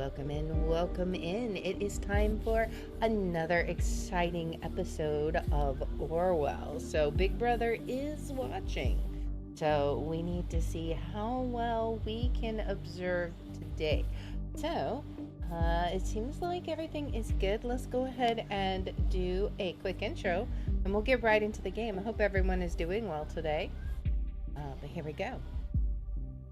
welcome in, welcome in. It is time for another exciting episode of Orwell. So Big Brother is watching. So we need to see how well we can observe today. So it seems like everything is good. Let's go ahead and do a quick intro and we'll get right into the game. I hope everyone is doing well today. But here we go.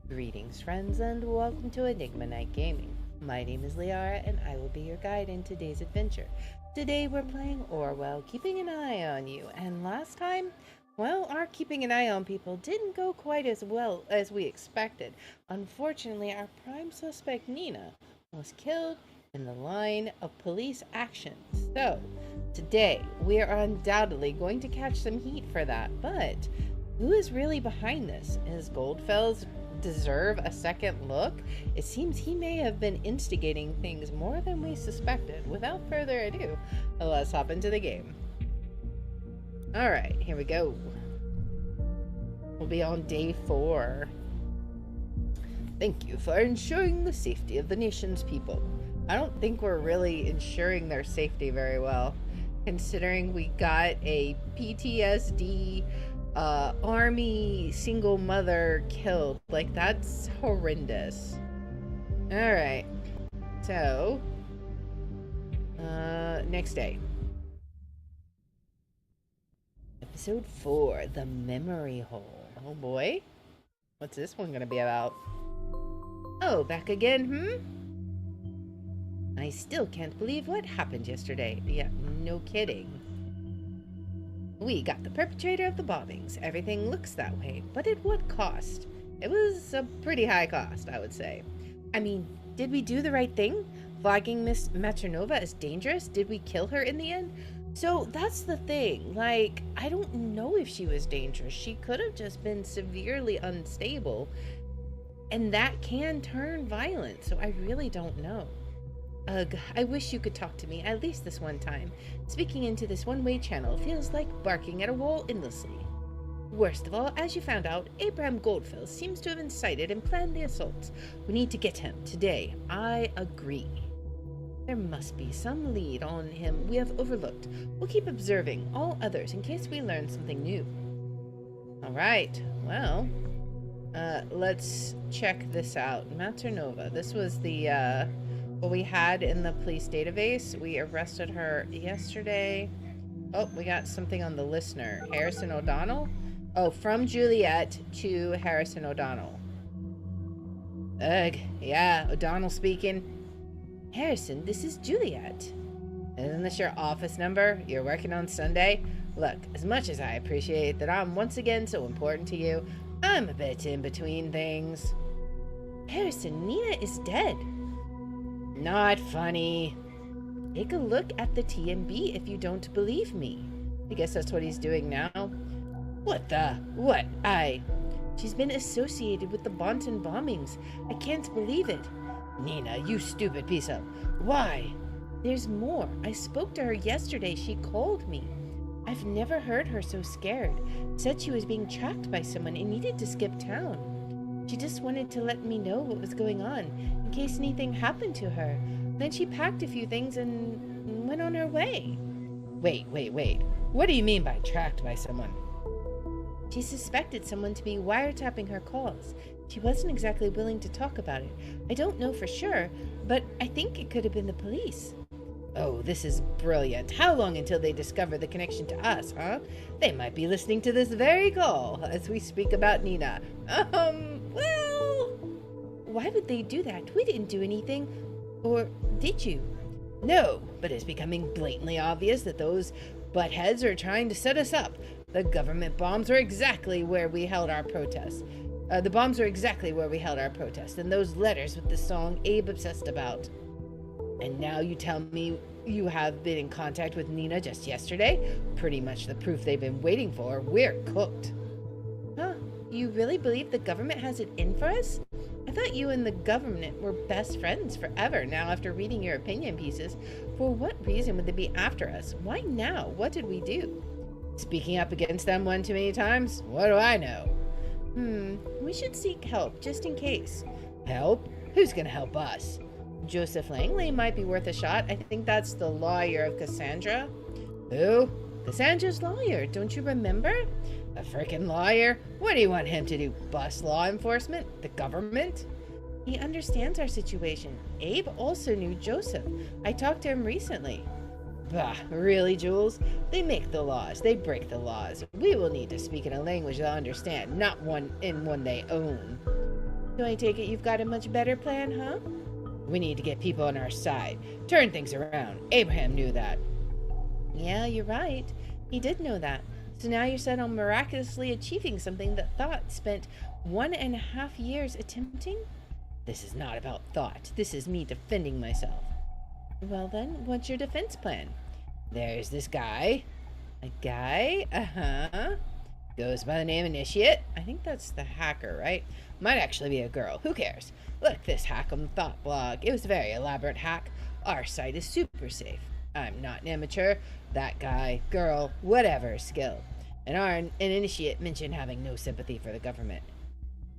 Greetings, friends, and welcome to Enigma Night Gaming. My name is Liara, and I will be your guide in today's adventure. Today, we're playing Orwell, keeping an eye on you. And last time, well, our keeping an eye on people didn't go quite as well as we expected. Unfortunately, our prime suspect, Nina, was killed in the line of police action. So, today, we are undoubtedly going to catch some heat for that. But who is really behind this? Is Goldfels deserve a second look? It seems he may have been instigating things more than we suspected. Without further ado, let's hop into the game. Alright, here we go. We'll be on day 4. Thank you for ensuring the safety of the nation's people. I don't think we're really ensuring their safety very well, considering we got a PTSD army single mother killed. Like, that's horrendous. Alright. So, next day. Episode 4, The Memory Hole. Oh boy. What's this one gonna be about? Oh, back again, I still can't believe what happened yesterday. Yeah, no kidding. We got the perpetrator of the bombings. Everything looks that way, but at what cost? It was a pretty high cost, I would say. I mean, did we do the right thing? Flagging Miss Maternova as dangerous? Did we kill her in the end? So that's the thing. Like, I don't know if she was dangerous. She could have just been severely unstable, and that can turn violent, so I really don't know. Ugh, I wish you could talk to me, at least this one time. Speaking into this one-way channel feels like barking at a wall endlessly. Worst of all, as you found out, Abraham Goldfels seems to have incited and planned the assaults. We need to get him today. I agree. There must be some lead on him we have overlooked. We'll keep observing all others in case we learn something new. Alright, well, let's check this out. Maternova. This was the, what we had in the police database. We arrested her yesterday. Oh, we got something on the listener. Harrison O'Donnell? Oh, from Juliet to Harrison O'Donnell. Ugh, yeah, O'Donnell speaking. Harrison, this is Juliet. Isn't this your office number? You're working on Sunday? Look, as much as I appreciate that I'm once again so important to you, I'm a bit in between things. Harrison, Nina is dead. Not funny. Take a look at the TMB if you don't believe me. I guess that's what he's doing now. What the? What? She's been associated with the Bonton bombings. I can't believe it. Nina, you stupid piece of... Why? There's more. I spoke to her yesterday. She called me. I've never heard her so scared. Said she was being tracked by someone and needed to skip town. She just wanted to let me know what was going on, in case anything happened to her. Then she packed a few things and went on her way. Wait. What do you mean by tracked by someone? She suspected someone to be wiretapping her calls. She wasn't exactly willing to talk about it. I don't know for sure, but I think it could have been the police. Oh, this is brilliant. How long until they discover the connection to us, huh? They might be listening to this very call as we speak about Nina. Well... Why would they do that? We didn't do anything. Or did you? No, but it's becoming blatantly obvious that those buttheads are trying to set us up. The government bombs are exactly where we held our protests. The bombs are exactly where we held our protest, and those letters with the song Abe obsessed about. And now you tell me you have been in contact with Nina just yesterday? Pretty much the proof they've been waiting for. We're cooked. Huh? You really believe the government has it in for us? I thought you and the government were best friends forever. Now, after reading your opinion pieces, for what reason would they be after us? Why now? What did we do? Speaking up against them one too many times? What do I know? We should seek help, just in case. Help? Who's gonna help us? Joseph Langley might be worth a shot. I think that's the lawyer of Cassandra. Who? Cassandra's lawyer, don't you remember? A frickin' lawyer? What do you want him to do? Bust law enforcement? The government? He understands our situation. Abe also knew Joseph. I talked to him recently. Bah, really, Jules? They make the laws. They break the laws. We will need to speak in a language they'll understand, not one they own. So I take it you've got a much better plan, huh? We need to get people on our side. Turn things around. Abraham knew that. Yeah, you're right. He did know that. So now you're set on miraculously achieving something that Thought spent 1.5 years attempting? This is not about Thought. This is me defending myself. Well then, what's your defense plan? There's this guy. A guy? Uh-huh. Goes by the name Initiate. I think that's the hacker, right? Might actually be a girl. Who cares? Look, this hack on the Thought blog. It was a very elaborate hack. Our site is super safe. I'm not an amateur. That guy, girl, whatever is skilled. An Initiate mentioned having no sympathy for the government.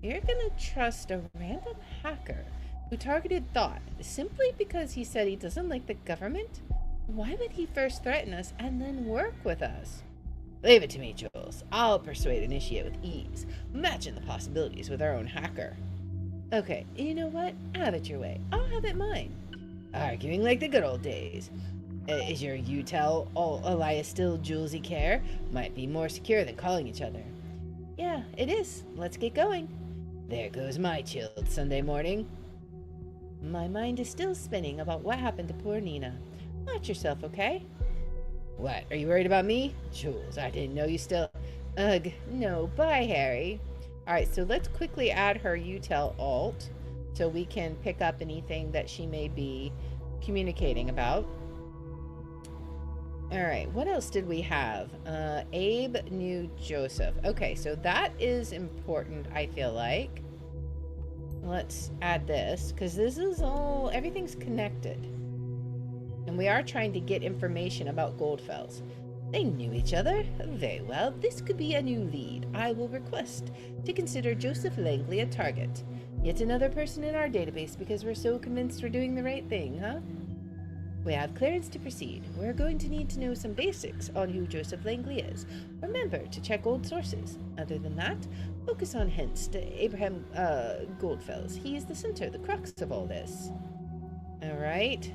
You're gonna trust a random hacker who targeted Thought simply because he said he doesn't like the government? Why would he first threaten us and then work with us? Leave it to me, Jules. I'll persuade Initiate with ease. Imagine the possibilities with our own hacker. Okay, you know what? Have it your way. I'll have it mine. Arguing like the good old days. Is your you-tell all Elias still Julesy care? Might be more secure than calling each other. Yeah, it is. Let's get going. There goes my chilled Sunday morning. My mind is still spinning about what happened to poor Nina. Watch yourself, okay? What, are you worried about me? Jules, I didn't know you still... Ugh, no, bye, Harry. Alright, so let's quickly add her you-tell alt so we can pick up anything that she may be communicating about. Alright, what else did we have? Abe knew Joseph. Okay, so that is important, I feel like. Let's add this, because this is all... everything's connected. And we are trying to get information about Goldfels. They knew each other? Very well, this could be a new lead. I will request to consider Joseph Langley a target. Yet another person in our database because we're so convinced we're doing the right thing, huh? We have clearance to proceed. We're going to need to know some basics on who Joseph Langley is. Remember to check old sources. Other than that, focus on hints to Abraham Goldfels. He is the center, the crux of all this. Alright.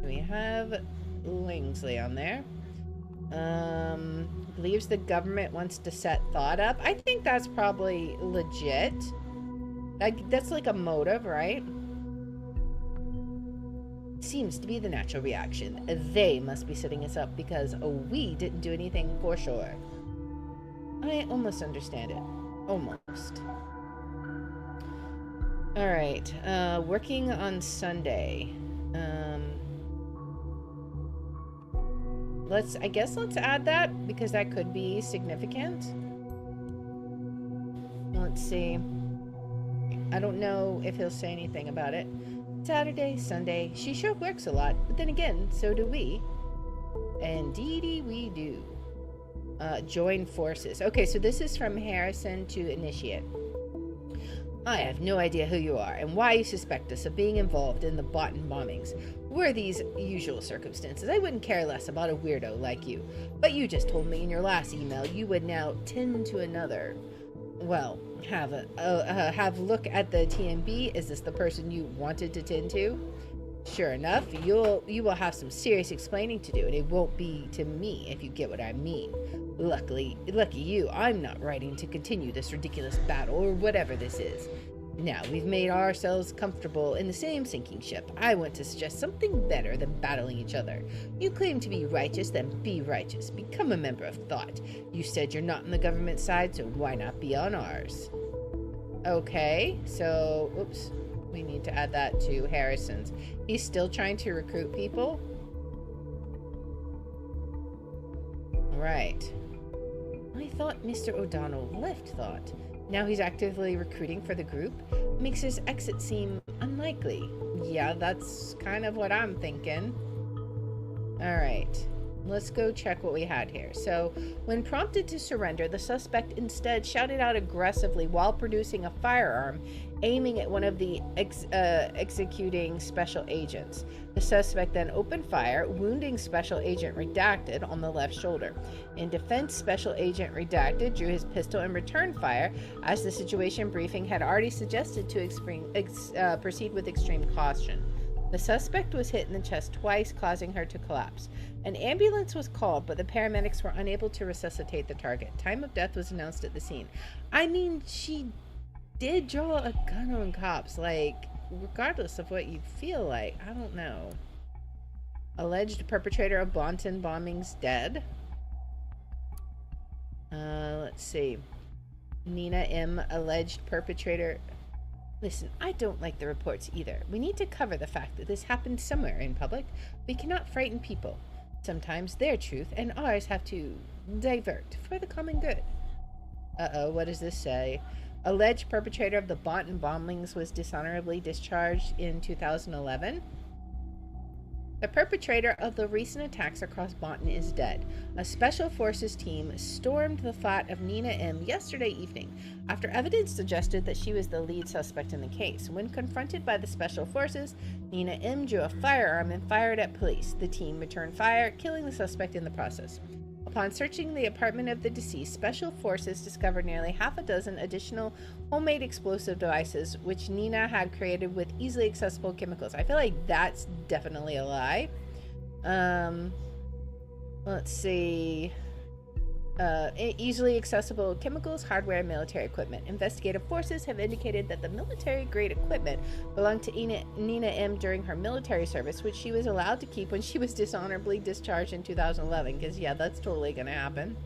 We have Lingsley on there. Believes the government wants to set Thought up. I think that's probably legit. That's like a motive, right? Seems to be the natural reaction. They must be setting us up because we didn't do anything for sure. I almost understand it. Almost. Alright, working on Sunday. I guess let's add that because that could be significant. Let's see. I don't know if he'll say anything about it. Saturday, Sunday, she sure works a lot, but then again, so do we. Indeedy we do. Join forces. Okay, so this is from Harrison to Initiate. I have no idea who you are and why you suspect us of being involved in the Botan bombings. Were these usual circumstances, I wouldn't care less about a weirdo like you. But you just told me in your last email you would now tend to another. Well, have a look at the TMB. Is this the person you wanted to tend to? Sure enough, you will have some serious explaining to do, and it won't be to me, if you get what I mean. Lucky you, I'm not writing to continue this ridiculous battle, or whatever this is. Now, we've made ourselves comfortable in the same sinking ship. I want to suggest something better than battling each other. You claim to be righteous, then be righteous. Become a member of Thought. You said you're not on the government side, so why not be on ours? Okay, so, oops. We need to add that to Harrison's. He's still trying to recruit people? Right. I thought Mr. O'Donnell left Thought. Now he's actively recruiting for the group? Makes his exit seem unlikely. Yeah, that's kind of what I'm thinking. Alright. let's go check what we had here. So, when prompted to surrender, the suspect instead shouted out aggressively while producing a firearm, aiming at one of the executing special agents. The suspect then opened fire, wounding Special Agent Redacted on the left shoulder. In defense, Special Agent Redacted drew his pistol and returned fire, as the situation briefing had already suggested to proceed with extreme caution. The suspect was hit in the chest twice, causing her to collapse. An ambulance was called, but the paramedics were unable to resuscitate the target. Time of death was announced at the scene. I mean, she did draw a gun on cops, like, regardless of what you feel like. I don't know. Alleged perpetrator of Bonton bombings dead. Let's see. Nina M., alleged perpetrator. Listen, I don't like the reports either. We need to cover the fact that this happened somewhere in public. We cannot frighten people. Sometimes their truth and ours have to divert for the common good. Uh-oh, what does this say? Alleged perpetrator of the Bonton bombings was dishonorably discharged in 2011. The perpetrator of the recent attacks across Bonton is dead. A special forces team stormed the flat of Nina M. yesterday evening after evidence suggested that she was the lead suspect in the case. When confronted by the special forces, Nina M. drew a firearm and fired at police. The team returned fire, killing the suspect in the process. Upon searching the apartment of the deceased, special forces discovered nearly half a dozen additional homemade explosive devices, which Nina had created with easily accessible chemicals. I feel like that's definitely a lie. Let's see. Easily accessible chemicals, hardware, and military equipment. Investigative forces have indicated that the military-grade equipment belonged to Nina M. during her military service, which she was allowed to keep when she was dishonorably discharged in 2011, because, yeah, that's totally going to happen.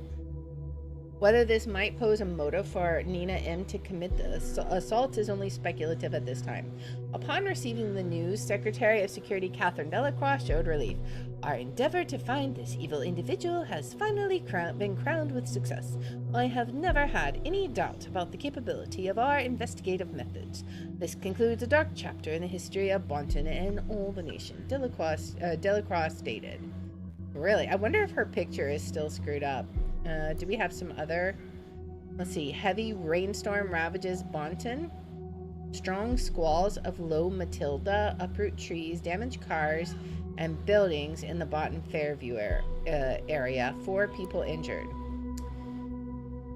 Whether this might pose a motive for Nina M. to commit the assault is only speculative at this time. Upon receiving the news, Secretary of Security Catherine Delacroix showed relief. Our endeavor to find this evil individual has finally been crowned with success. I have never had any doubt about the capability of our investigative methods. This concludes a dark chapter in the history of Bonton and all the nation, Delacroix stated. Really? I wonder if her picture is still screwed up. Do we have some other? Let's see. Heavy rainstorm ravages Bonton. Strong squalls of low Matilda uproot trees, damage cars and buildings in the Bonton Fairview area. 4 people injured.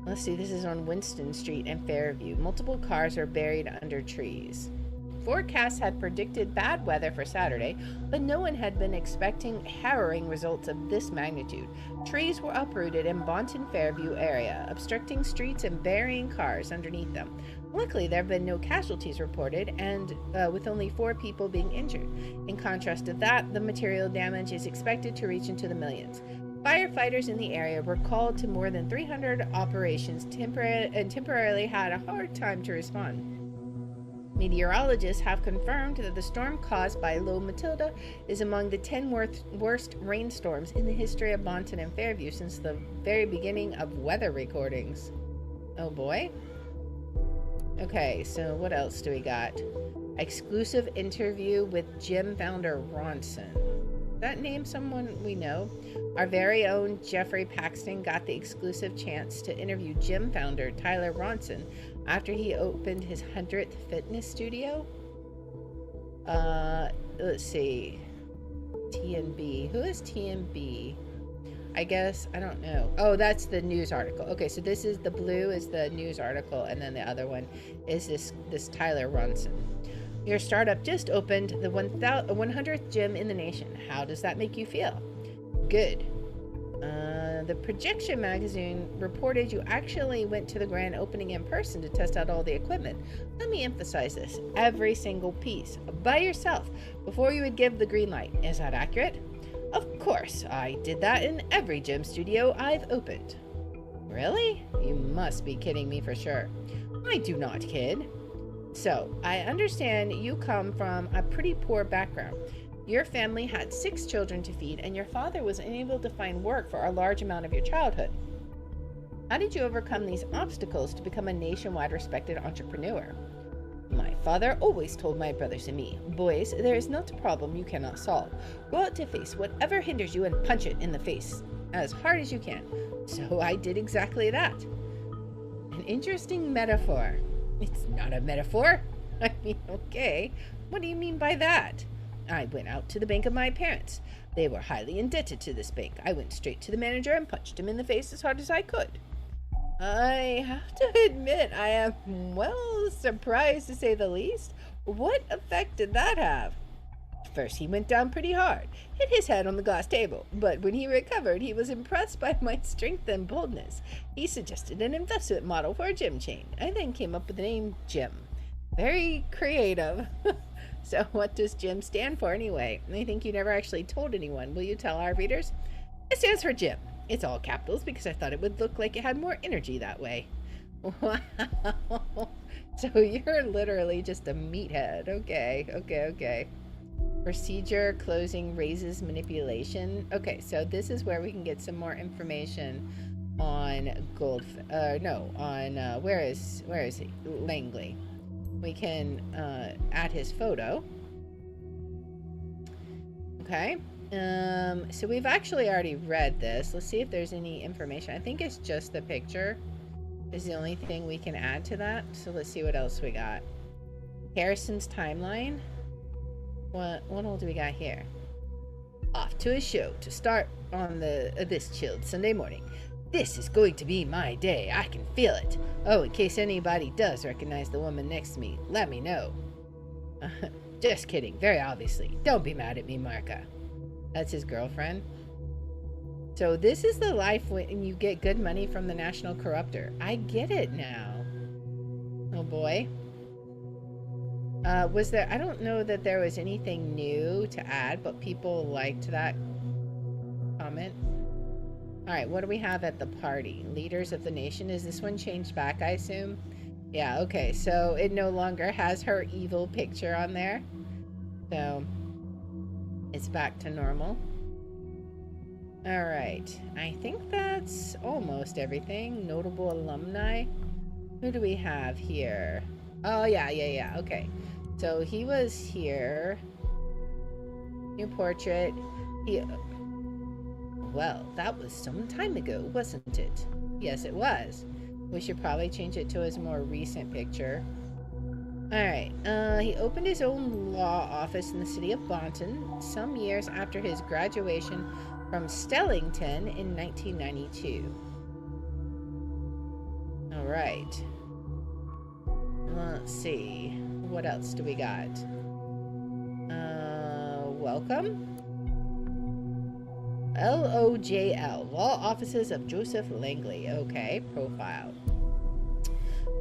Let's see. This is on Winston Street and Fairview. Multiple cars are buried under trees. Forecasts had predicted bad weather for Saturday, but no one had been expecting harrowing results of this magnitude. Trees were uprooted in Bonton Fairview area, obstructing streets and burying cars underneath them. Luckily, there have been no casualties reported, and with only 4 people being injured. In contrast to that, the material damage is expected to reach into the millions. Firefighters in the area were called to more than 300 operations and temporarily had a hard time to respond. Meteorologists have confirmed that the storm caused by low Matilda is among the 10 worst rainstorms in the history of Bonton and Fairview since the very beginning of weather recordings. Oh boy. Okay, so what else do we got? Exclusive interview with gym founder Ronson. That name someone we know? Our very own Jeffrey Paxton got the exclusive chance to interview gym founder Tyler Ronson after he opened his 100th fitness studio. Let's see. TNB. Who is TNB? I guess, I don't know. Oh, that's the news article. Okay, so this is the blue is the news article, and then the other one is this Tyler Ronson. Your startup just opened the 100th gym in the nation. How does that make you feel? Good. The Projection magazine reported you actually went to the grand opening in person to test out all the equipment. Let me emphasize this. Every single piece. By yourself. Before you would give the green light. Is that accurate? Of course. I did that in every gym studio I've opened. Really? You must be kidding me for sure. I do not kid. So, I understand you come from a pretty poor background. Your family had 6 children to feed, and your father was unable to find work for a large amount of your childhood. How did you overcome these obstacles to become a nationwide respected entrepreneur? My father always told my brothers and me, boys, there is not a problem you cannot solve. Go out to face whatever hinders you and punch it in the face as hard as you can. So I did exactly that. An interesting metaphor. It's not a metaphor. I mean, okay. What do you mean by that? I went out to the bank of my parents. They were highly indebted to this bank. I went straight to the manager and punched him in the face as hard as I could. I have to admit, I am, well, surprised to say the least. What effect did that have? First, he went down pretty hard, hit his head on the glass table, but when he recovered, he was impressed by my strength and boldness. He suggested an investment model for a gym chain. I then came up with the name Gym. Very creative. So what does Gym stand for anyway? I think you never actually told anyone. Will you tell our readers? It stands for Gym. It's all capitals because I thought it would look like it had more energy that way. Wow. So you're literally just a meathead. Okay. Procedure, closing, raises, manipulation. Okay, so this is where we can get some more information on where is he? Langley. We can add his photo. Okay. So we've actually already read this. Let's see if there's any information. I think it's just the picture is the only thing we can add to that. So let's see what else we got. Harrison's timeline. What all do we got here? Off to a show to start on this chilled Sunday morning. This is going to be my day. I can feel it. Oh, in case anybody does recognize the woman next to me, let me know. Just kidding, very obviously. Don't be mad at me, Marka. That's his girlfriend. So this is the life when you get good money from the National Corruptor. I get it now. Oh boy. I don't know that there was anything new to add, but people liked that comment. Alright, what do we have at the party? Leaders of the nation. Is this one changed back, I assume? Yeah, okay, so it no longer has her evil picture on there. So it's back to normal. Alright, I think that's almost everything. Notable alumni. Who do we have here? Oh, yeah, okay. So he was here. New portrait. Well, that was some time ago, wasn't it? Yes, it was. We should probably change it to his more recent picture. Alright, he opened his own law office in the city of Bonton some years after his graduation from Stellington in 1992. Alright. Let's see. What else do we got? Welcome. LOJL, Law Offices of Joseph Langley. Okay, profile.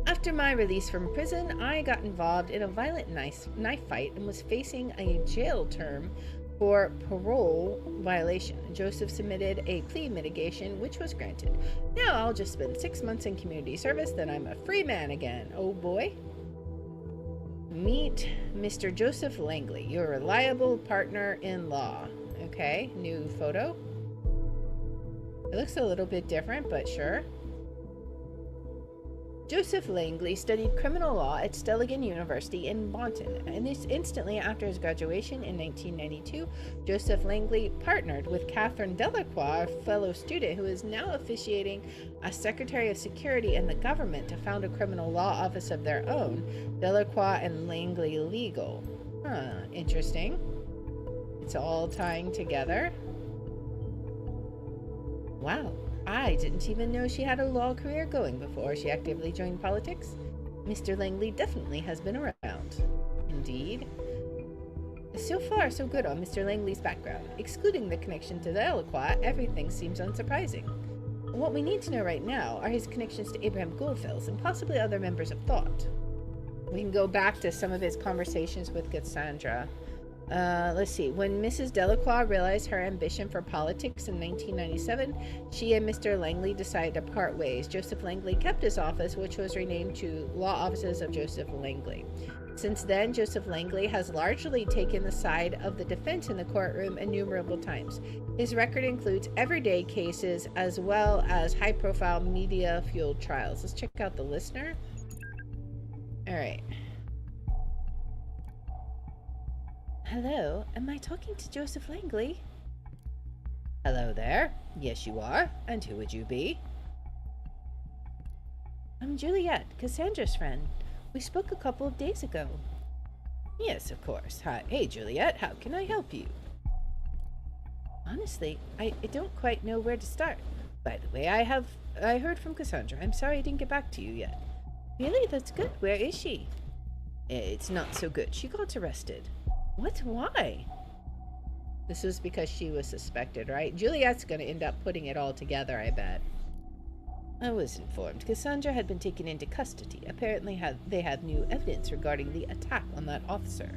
After my release from prison, I got involved in a violent knife fight and was facing a jail term for parole violation. Joseph submitted a plea mitigation, which was granted. Now I'll just spend 6 months in community service, then I'm a free man again. Oh boy. Meet Mr. Joseph Langley, your reliable partner in law. Okay, new photo. It looks a little bit different, but sure. Joseph Langley studied criminal law at Stellingen University in Bonton, and this instantly after his graduation in 1992, Joseph Langley partnered with Catherine Delacroix, a fellow student who is now officiating as Secretary of Security in the government, to found a criminal law office of their own, Delacroix and Langley Legal. Interesting. It's all tying together. Wow. I didn't even know she had a law career going before she actively joined politics. Mr. Langley definitely has been around. Indeed. So far, so good on Mr. Langley's background. Excluding the connection to Delacroix, everything seems unsurprising. What we need to know right now are his connections to Abraham Goldfels and possibly other members of Thought. We can go back to some of his conversations with Cassandra. Let's see. When Mrs. Delacroix realized her ambition for politics in 1997, she and Mr. Langley decided to part ways. Joseph Langley kept his office, which was renamed to Law Offices of Joseph Langley. Since then, Joseph Langley has largely taken the side of the defense in the courtroom innumerable times. His record includes everyday cases as well as high-profile media-fueled trials. Let's check out the listener. All right. Hello, am I talking to Joseph Langley? Hello there. Yes, you are. And who would you be? I'm Juliet, Cassandra's friend. We spoke a couple of days ago. Yes, of course. Hi. Hey, Juliet, how can I help you? Honestly, I don't quite know where to start. By the way, I heard from Cassandra. I'm sorry I didn't get back to you yet. Really? That's good. Where is she? It's not so good. She got arrested. What? Why? This was because she was suspected, right? Juliet's going to end up putting it all together, I bet. I was informed Cassandra had been taken into custody. Apparently they have new evidence regarding the attack on that officer.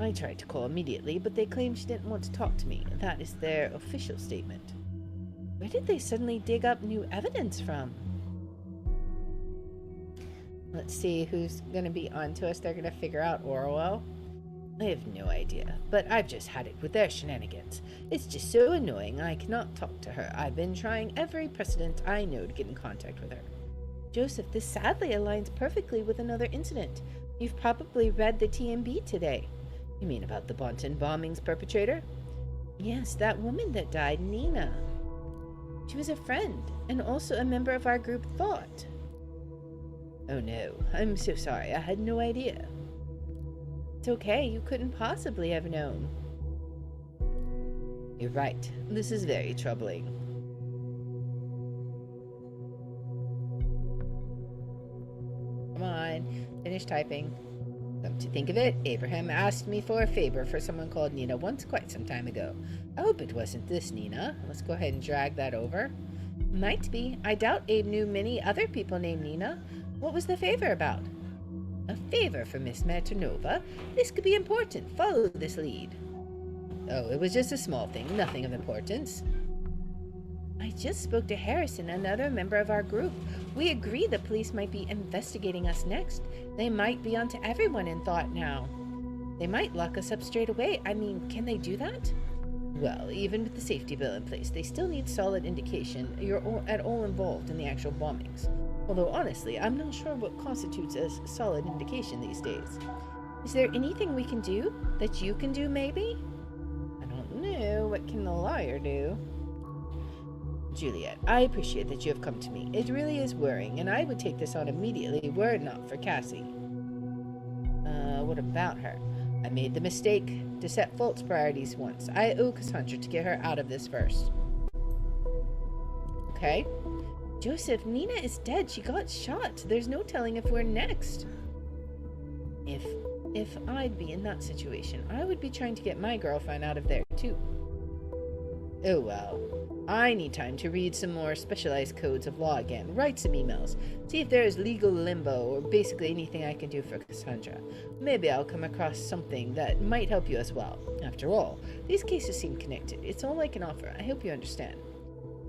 I tried to call immediately, but they claimed she didn't want to talk to me. That is their official statement. Where did they suddenly dig up new evidence from? Let's see who's going to be on to us. They're going to figure out Orwell. I have no idea, but I've just had it with their shenanigans. It's just so annoying I cannot talk to her. I've been trying every precedent I know to get in contact with her. Joseph, this sadly aligns perfectly with another incident. You've probably read the TMB today. You mean about the Bonton bombings perpetrator? Yes, that woman that died, Nina. She was a friend, and also a member of our group Thought. Oh no, I'm so sorry, I had no idea. It's okay, you couldn't possibly have known. You're right, this is very troubling. Come on, finish typing. Come to think of it, Abraham asked me for a favor for someone called Nina once quite some time ago. I hope it wasn't this Nina. Let's go ahead and drag that over. Might be. I doubt Abe knew many other people named Nina. What was the favor about? A favor for Miss Maternova. This could be important. Follow this lead. Oh, it was just a small thing, nothing of importance. I just spoke to Harrison, another member of our group. We agree the police might be investigating us next. They might be onto everyone in Thought now. They might lock us up straight away. I mean, can they do that? Well, even with the safety bill in place, they still need solid indication you're at all involved in the actual bombings. Although, honestly, I'm not sure what constitutes as solid indication these days. Is there anything we can do? That you can do, maybe? I don't know. What can the lawyer do? Juliet, I appreciate that you have come to me. It really is worrying, and I would take this on immediately were it not for Cassie. What about her? I made the mistake to set false priorities once. I owe Cassandra to get her out of this first. Okay. Joseph, Nina is dead. She got shot. There's no telling if we're next. If I'd be in that situation, I would be trying to get my girlfriend out of there too. Oh well. I need time to read some more specialized codes of law again, write some emails, see if there is legal limbo or basically anything I can do for Cassandra. Maybe I'll come across something that might help you as well. After all, these cases seem connected. It's all I can offer. I hope you understand.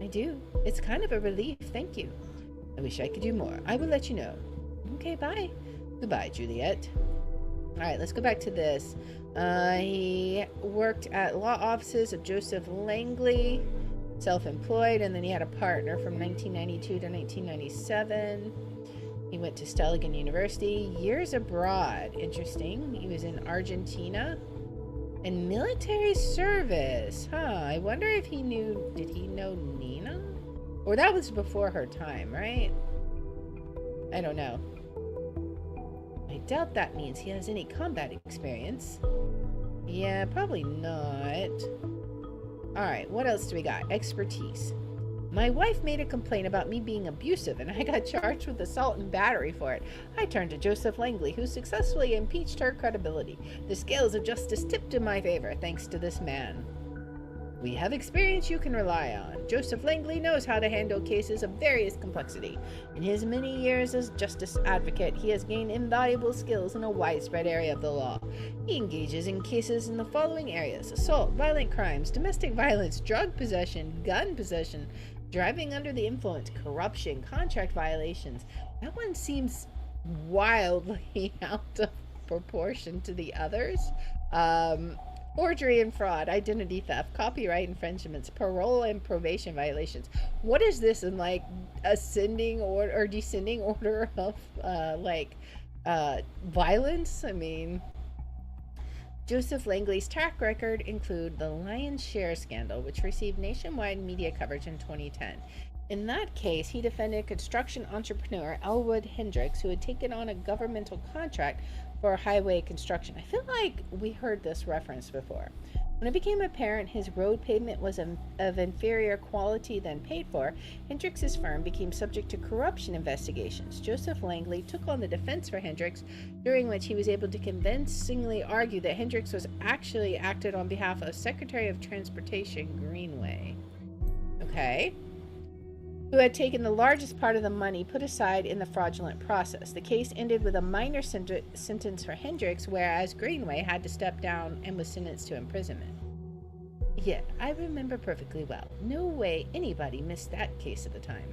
I do. It's kind of a relief. Thank you. I wish I could do more. I will let you know. Okay, bye. Goodbye, Juliet. Alright, let's go back to this. He worked at law offices of Joseph Langley, self-employed, and then he had a partner from 1992 to 1997. He went to Stelligan University. Years abroad. Interesting. He was in Argentina. And military service. Huh. I wonder if he knew... Did he know Nina? Or that was before her time, right? I don't know. I doubt that means he has any combat experience. Yeah, probably not. Alright, what else do we got? Expertise. My wife made a complaint about me being abusive, and I got charged with assault and battery for it. I turned to Joseph Langley, who successfully impeached her credibility. The scales of justice tipped in my favor, thanks to this man. We have experience you can rely on. Joseph Langley knows how to handle cases of various complexity. In his many years as justice advocate, he has gained invaluable skills in a widespread area of the law. He engages in cases in the following areas: assault, violent crimes, domestic violence, drug possession, gun possession, driving under the influence, corruption, contract violations. That one seems wildly out of proportion to the others. Forgery and fraud, identity theft, copyright infringements, parole and probation violations. What is this in like ascending order or descending order of violence? I mean, Joseph Langley's track record include the lion's share scandal, which received nationwide media coverage in 2010. In that case, he defended construction entrepreneur Elwood Hendricks, who had taken on a governmental contract for highway construction. I feel like we heard this reference before. When it became apparent his road pavement was of inferior quality than paid for, Hendricks' firm became subject to corruption investigations. Joseph Langley took on the defense for Hendricks, during which he was able to convincingly argue that Hendricks was actually acted on behalf of Secretary of Transportation Greenway. Okay. Who had taken the largest part of the money put aside in the fraudulent process. The case ended with a minor sentence for Hendricks, whereas Greenway had to step down and was sentenced to imprisonment. Yeah, I remember perfectly well. No way anybody missed that case at the time.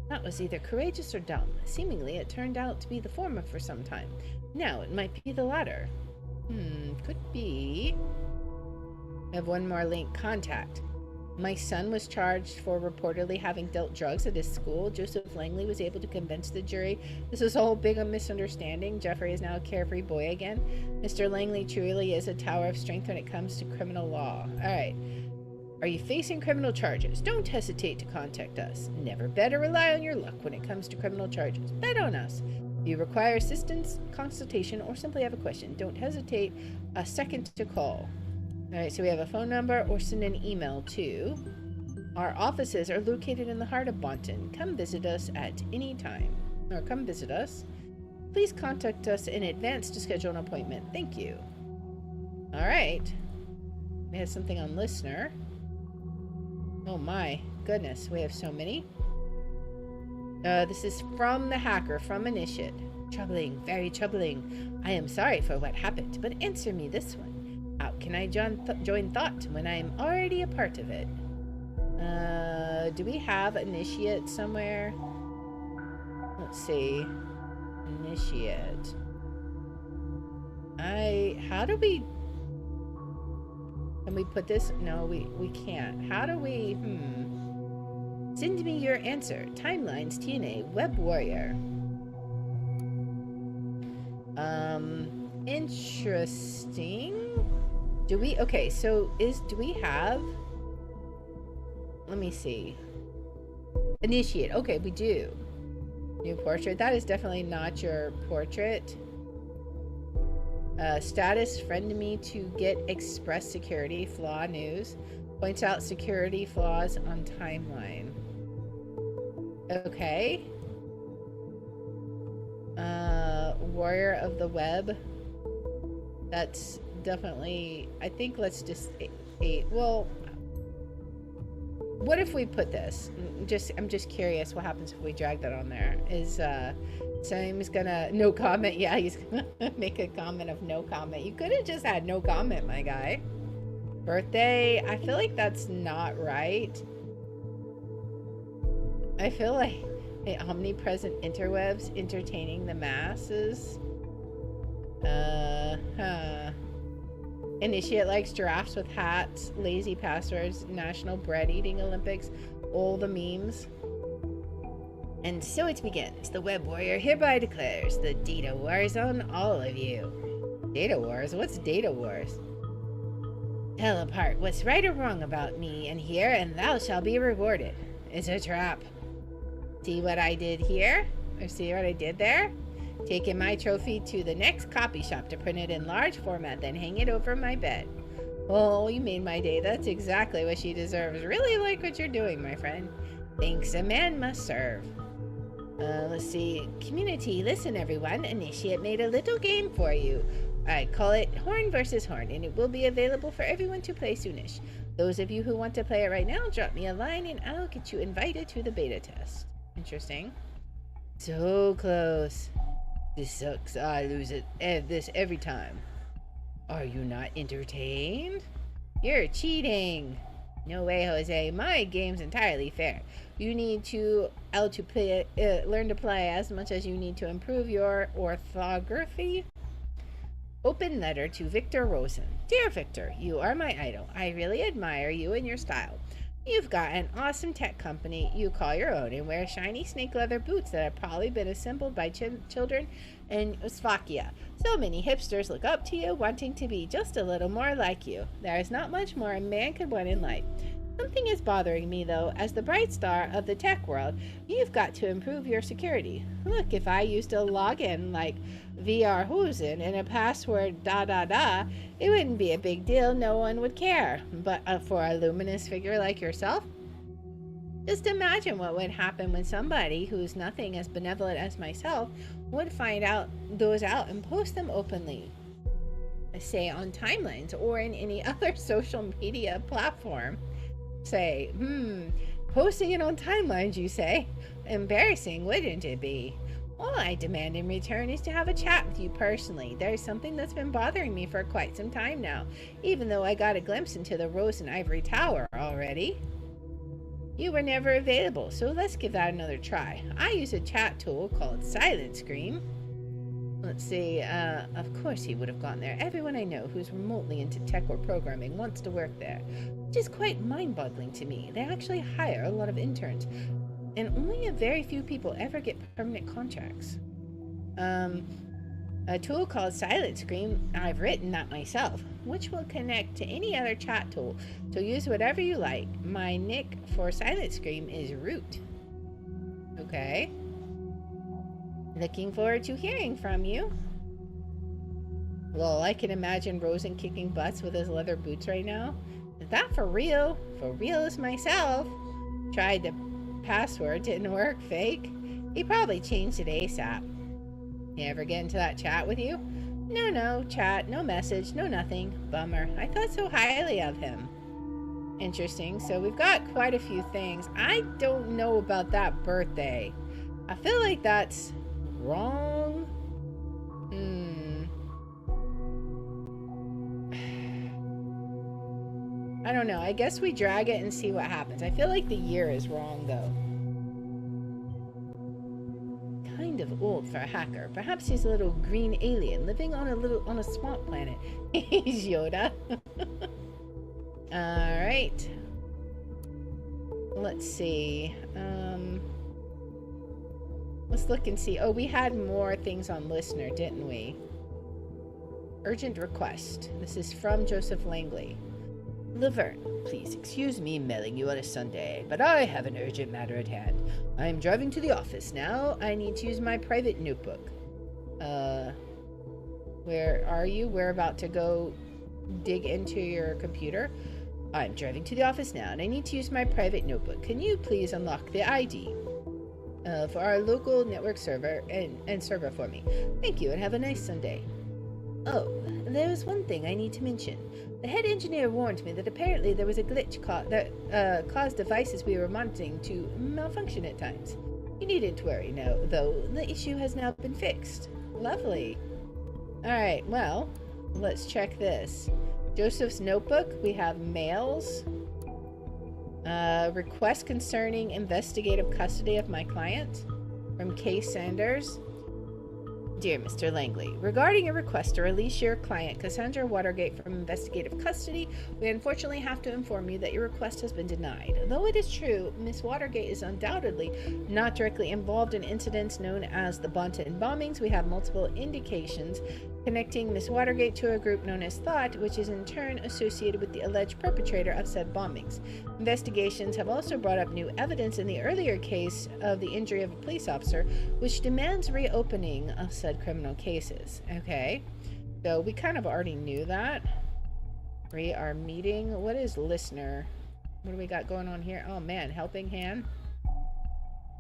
That was either courageous or dumb. Seemingly, it turned out to be the former for some time. Now, it might be the latter. Could be. I have one more link. Contact. My son was charged for reportedly having dealt drugs at his school. Joseph Langley was able to convince the jury this was all big a misunderstanding. Jeffrey is now a carefree boy again. Mr. Langley truly is a tower of strength when it comes to criminal law. All right. Are you facing criminal charges? Don't hesitate to contact us. Never bet or rely on your luck when it comes to criminal charges. Bet on us. If you require assistance, consultation, or simply have a question, don't hesitate a second to call. All right, so we have a phone number or send an email to. Our offices are located in the heart of Bonton. Come visit us at any time. Or come visit us. Please contact us in advance to schedule an appointment. Thank you. All right. We have something on listener. Oh my goodness, we have so many. This is from the hacker, from Initiate. Troubling, very troubling. I am sorry for what happened, but answer me this one. How can I join thought when I am already a part of it? Do we have Initiate somewhere? Let's see. Initiate. How do we... Can we put this? No, we can't. How do we... Send me your answer. Timelines, TNA, Web Warrior. Interesting. Do we... Okay, so do we have... Let me see. Initiate. Okay, we do. New portrait. That is definitely not your portrait. Status, friend me to get express security flaw news. Points out security flaws on timeline. Okay. Warrior of the web. That's definitely... I think let's just... Well... What if we put this? I'm just curious what happens if we drag that on there. Is Sam's gonna no comment? Yeah, he's gonna make a comment of no comment. You could have just had no comment, my guy. Birthday. I feel like that's not right. I feel like the omnipresent interwebs entertaining the masses. Initiate likes giraffes with hats, lazy passwords, National Bread Eating Olympics, all the memes. And so it begins. The Web Warrior hereby declares the Data Wars on all of you. Data Wars? What's Data Wars? Tell apart what's right or wrong about me and here, and thou shalt be rewarded. It's a trap. See what I did here? Or see what I did there? Taking my trophy to the next copy shop to print it in large format, then hang it over my bed. Oh, you made my day. That's exactly what she deserves. Really like what you're doing, my friend. Thanks, a man must serve. Let's see. Community, listen everyone. Initiate made a little game for you. I call it Horn versus Horn, and it will be available for everyone to play soonish. Those of you who want to play it right now, drop me a line and I'll get you invited to the beta test. Interesting. So close. This sucks. I lose this every time. Are you not entertained? You're cheating. No way, Jose. My game's entirely fair. You need to learn to play as much as you need to improve your orthography. Open letter to Victor Rosen. Dear Victor, you are my idol. I really admire you and your style. You've got an awesome tech company you call your own and wear shiny snake leather boots that have probably been assembled by children in Slovakia. So many hipsters look up to you, wanting to be just a little more like you. There is not much more a man could want in life. Something is bothering me, though. As the bright star of the tech world, you've got to improve your security. Look, if I used a login like VR Hosen and a password da, it wouldn't be a big deal. No one would care. But for a luminous figure like yourself, just imagine what would happen when somebody who's nothing as benevolent as myself would find out those out and post them openly. Say on timelines or in any other social media platform. Say, posting it on timelines, you say? Embarrassing, wouldn't it be? All I demand in return is to have a chat with you personally. There's something that's been bothering me for quite some time now, even though I got a glimpse into the Rose and Ivory Tower already. You were never available, so let's give that another try. I use a chat tool called Silent Scream. Let's see, of course he would have gone there. Everyone I know who's remotely into tech or programming wants to work there, which is quite mind-boggling to me. They actually hire a lot of interns, and only a very few people ever get permanent contracts. A tool called Silent Scream, I've written that myself, which will connect to any other chat tool, so use whatever you like. My nick for Silent Scream is Root. Okay. Looking forward to hearing from you. Well, I can imagine Rosen kicking butts with his leather boots right now. Is that for real? For real as myself. Tried the password, didn't work, fake. He probably changed it ASAP. He ever get into that chat with you? No chat, no message, no nothing. Bummer. I thought so highly of him. Interesting. So we've got quite a few things. I don't know about that birthday. I feel like that's wrong. I don't know. I guess we drag it and see what happens. I feel like the year is wrong, though. Kind of old for a hacker. Perhaps he's a little green alien living on a swamp planet. He's Yoda. All right. Let's see. Let's look and see. Oh, we had more things on listener, didn't we? Urgent request. This is from Joseph Langley. Laverne, please excuse me mailing you on a Sunday, but I have an urgent matter at hand. I am driving to the office now. I need to use my private notebook. Where are you? We're about to go dig into your computer. I'm driving to the office now, and I need to use my private notebook. Can you please unlock the ID for our local network server and server for me? Thank you, and have a nice Sunday. Oh, there was one thing I need to mention. The head engineer warned me that apparently there was a glitch that caused devices we were monitoring to malfunction at times. You needn't worry now, though. The issue has now been fixed. Lovely. Alright, well, let's check this. Joseph's notebook. We have mails. Request concerning investigative custody of my client from Kay Sanders. Dear Mr. Langley, regarding a request to release your client Cassandra Watergate from investigative custody, we unfortunately have to inform you that your request has been denied. Though it is true, Miss Watergate is undoubtedly not directly involved in incidents known as the Bonton bombings, we have multiple indications connecting Miss Watergate to a group known as Thought, which is in turn associated with the alleged perpetrator of said bombings. Investigations have also brought up new evidence in the earlier case of the injury of a police officer, which demands reopening of said criminal cases. Okay, so we kind of already knew that. We are meeting. What is listener? What do we got going on here? Oh man, helping hand.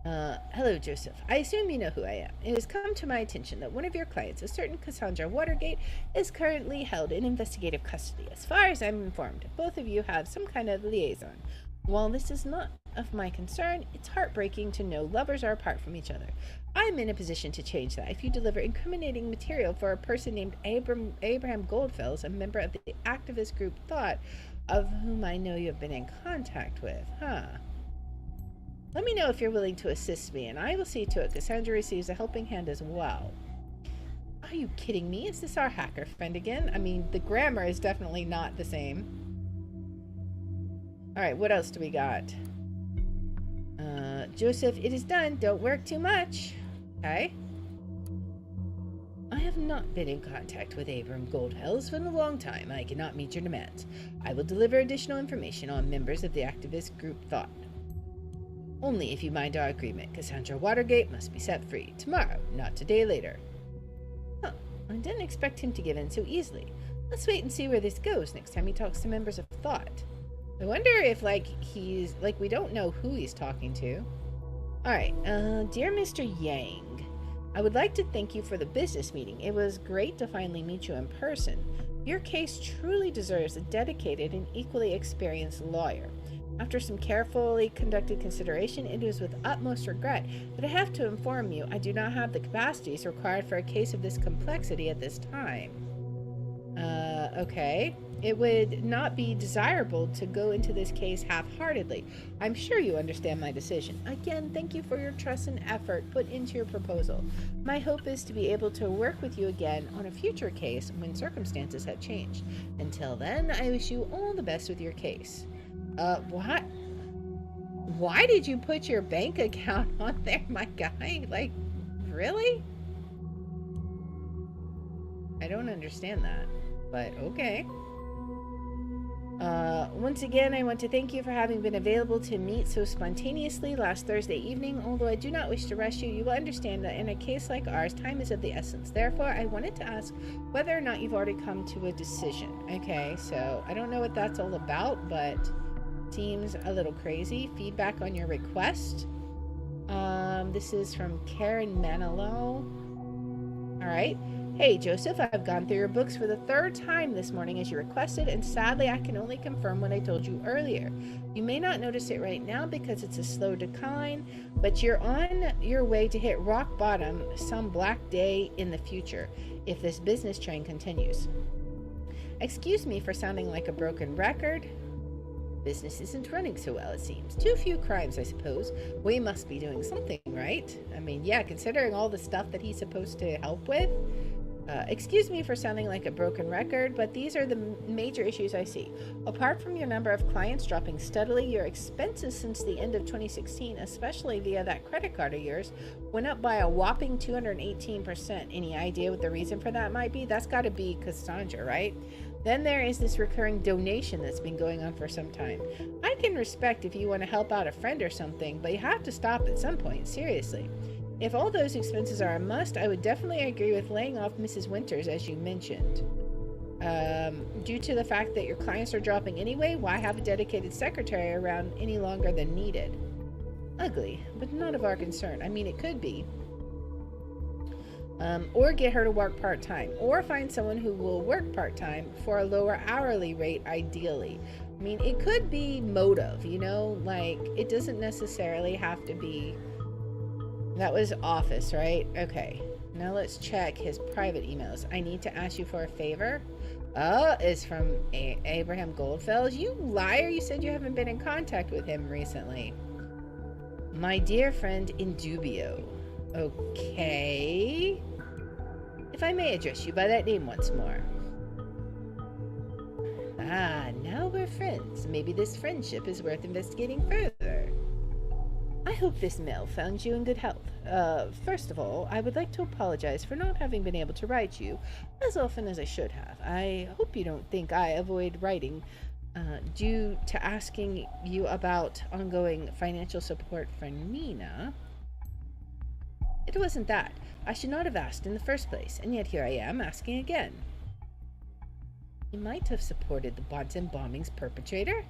Hello, Joseph. I assume you know who I am. It has come to my attention that one of your clients, a certain Cassandra Watergate, is currently held in investigative custody. As far as I'm informed, both of you have some kind of liaison. While this is not of my concern, it's heartbreaking to know lovers are apart from each other. I'm in a position to change that if you deliver incriminating material for a person named Abraham Goldfels, a member of the activist group Thought, of whom I know you have been in contact with. Let me know if you're willing to assist me, and I will see to it Cassandra receives a helping hand as well. Are you kidding me? Is this our hacker friend again? I mean, the grammar is definitely not the same. Alright, what else do we got? Joseph, it is done. Don't work too much. Okay. I have have not been in contact with Abram Goldfels for a long time. I cannot meet your demands. I will deliver additional information on members of the activist group Thought. Only if you mind our agreement. Cassandra Watergate must be set free. Tomorrow, not a day later. Huh. I didn't expect him to give in so easily. Let's wait and see where this goes next time he talks to members of Thought. I wonder if, he's, we don't know who he's talking to. Alright, dear Mr. Yang, I would like to thank you for the business meeting. It was great to finally meet you in person. Your case truly deserves a dedicated and equally experienced lawyer. After some carefully conducted consideration, it is with utmost regret that I have to inform you I do not have the capacities required for a case of this complexity at this time. Okay. It would not be desirable to go into this case half-heartedly. I'm sure you understand my decision. Again, thank you for your trust and effort put into your proposal. My hope is to be able to work with you again on a future case when circumstances have changed. Until then, I wish you all the best with your case. What? Why did you put your bank account on there, my guy? Really? I don't understand that, but okay. Once again, I want to thank you for having been available to meet so spontaneously last Thursday evening. Although I do not wish to rush you, you will understand that in a case like ours, time is of the essence. Therefore, I wanted to ask whether or not you've already come to a decision. Okay, so I don't know what that's all about, but seems a little crazy. Feedback on your request. This is from Karen Manilow. All right. Hey, Joseph, I've gone through your books for the third time this morning as you requested, and sadly I can only confirm what I told you earlier. You may not notice it right now because it's a slow decline, but you're on your way to hit rock bottom some black day in the future if this business train continues. Excuse me for sounding like a broken record. Business isn't running so well, it seems. Too few crimes, I suppose. We must be doing something, right? I mean, yeah, considering all the stuff that he's supposed to help with. Excuse me for sounding like a broken record, but these are the major issues I see. Apart from your number of clients dropping steadily, your expenses since the end of 2016, especially via that credit card of yours, went up by a whopping 218%. Any idea what the reason for that might be? That's got to be Cassandra, right? Then there is this recurring donation that's been going on for some time. I can respect if you want to help out a friend or something, but you have to stop at some point, seriously. If all those expenses are a must, I would definitely agree with laying off Mrs. Winters, as you mentioned. Due to the fact that your clients are dropping anyway, why have a dedicated secretary around any longer than needed? Ugly, but not of our concern. I mean, it could be. Or get her to work part-time, or find someone who will work part-time for a lower hourly rate, ideally. I mean, it could be motive, you know, it doesn't necessarily have to be. That was office, right? Okay. Now let's check his private emails. I need to ask you for a favor. It's from Abraham Goldfels. You liar, you said you haven't been in contact with him recently. My dear friend in dubio. Okay. If I may address you by that name once more. Now we're friends. Maybe this friendship is worth investigating further. I hope this mail found you in good health. First of all, I would like to apologize for not having been able to write you as often as I should have. I hope you don't think I avoid writing due to asking you about ongoing financial support for Nina. It wasn't that. I should not have asked in the first place, and yet here I am asking again. You might have supported the Bonson bombing's perpetrator.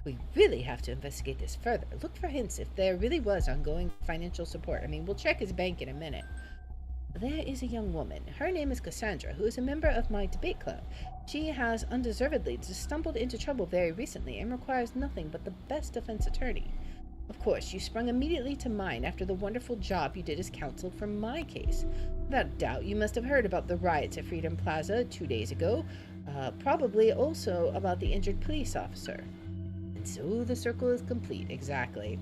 We really have to investigate this further. Look for hints if there really was ongoing financial support. I mean, we'll check his bank in a minute. There is a young woman. Her name is Cassandra, who is a member of my debate club. She has undeservedly stumbled into trouble very recently and requires nothing but the best defense attorney. Of course, you sprung immediately to mind after the wonderful job you did as counsel for my case. Without doubt, you must have heard about the riots at Freedom Plaza 2 days ago, probably also about the injured police officer. And so the circle is complete, exactly.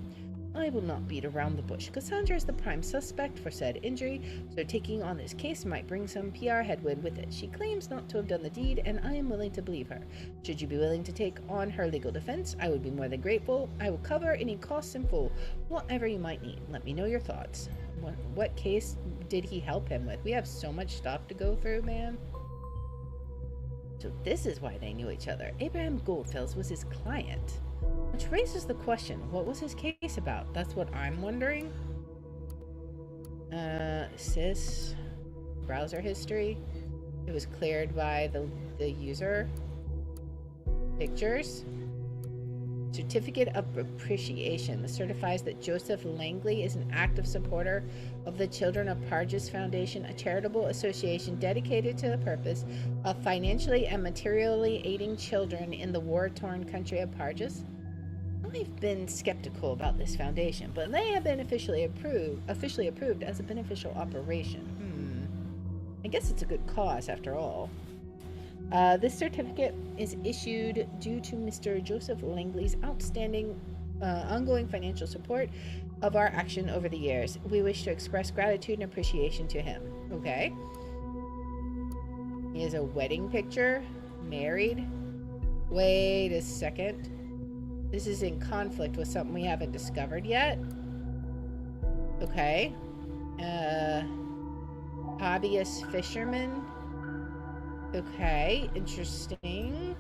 I will not beat around the bush. Cassandra is the prime suspect for said injury, so taking on this case might bring some PR headwind with it. She claims not to have done the deed, and I am willing to believe her. Should you be willing to take on her legal defense, I would be more than grateful. I will cover any costs in full, whatever you might need. Let me know your thoughts. What case did he help him with? We have so much stuff to go through, man. So this is why they knew each other. Abraham Goldfels was his client. Which raises the question, what was his case about? That's what I'm wondering. Sys, browser history. It was cleared by the user. Pictures. Certificate of Appreciation. This certifies that Joseph Langley is an active supporter of the Children of Parges Foundation, a charitable association dedicated to the purpose of financially and materially aiding children in the war-torn country of Parges. I've been skeptical about this foundation, but they have been officially approved as a beneficial operation. I guess it's a good cause after all. This certificate is issued due to Mr. Joseph Langley's outstanding ongoing financial support of our action over the years. We wish to express gratitude and appreciation to him. Okay. He has a wedding picture. Married. Wait a second. This is in conflict with something we haven't discovered yet. Okay. Hobbyist fisherman. Okay, interesting.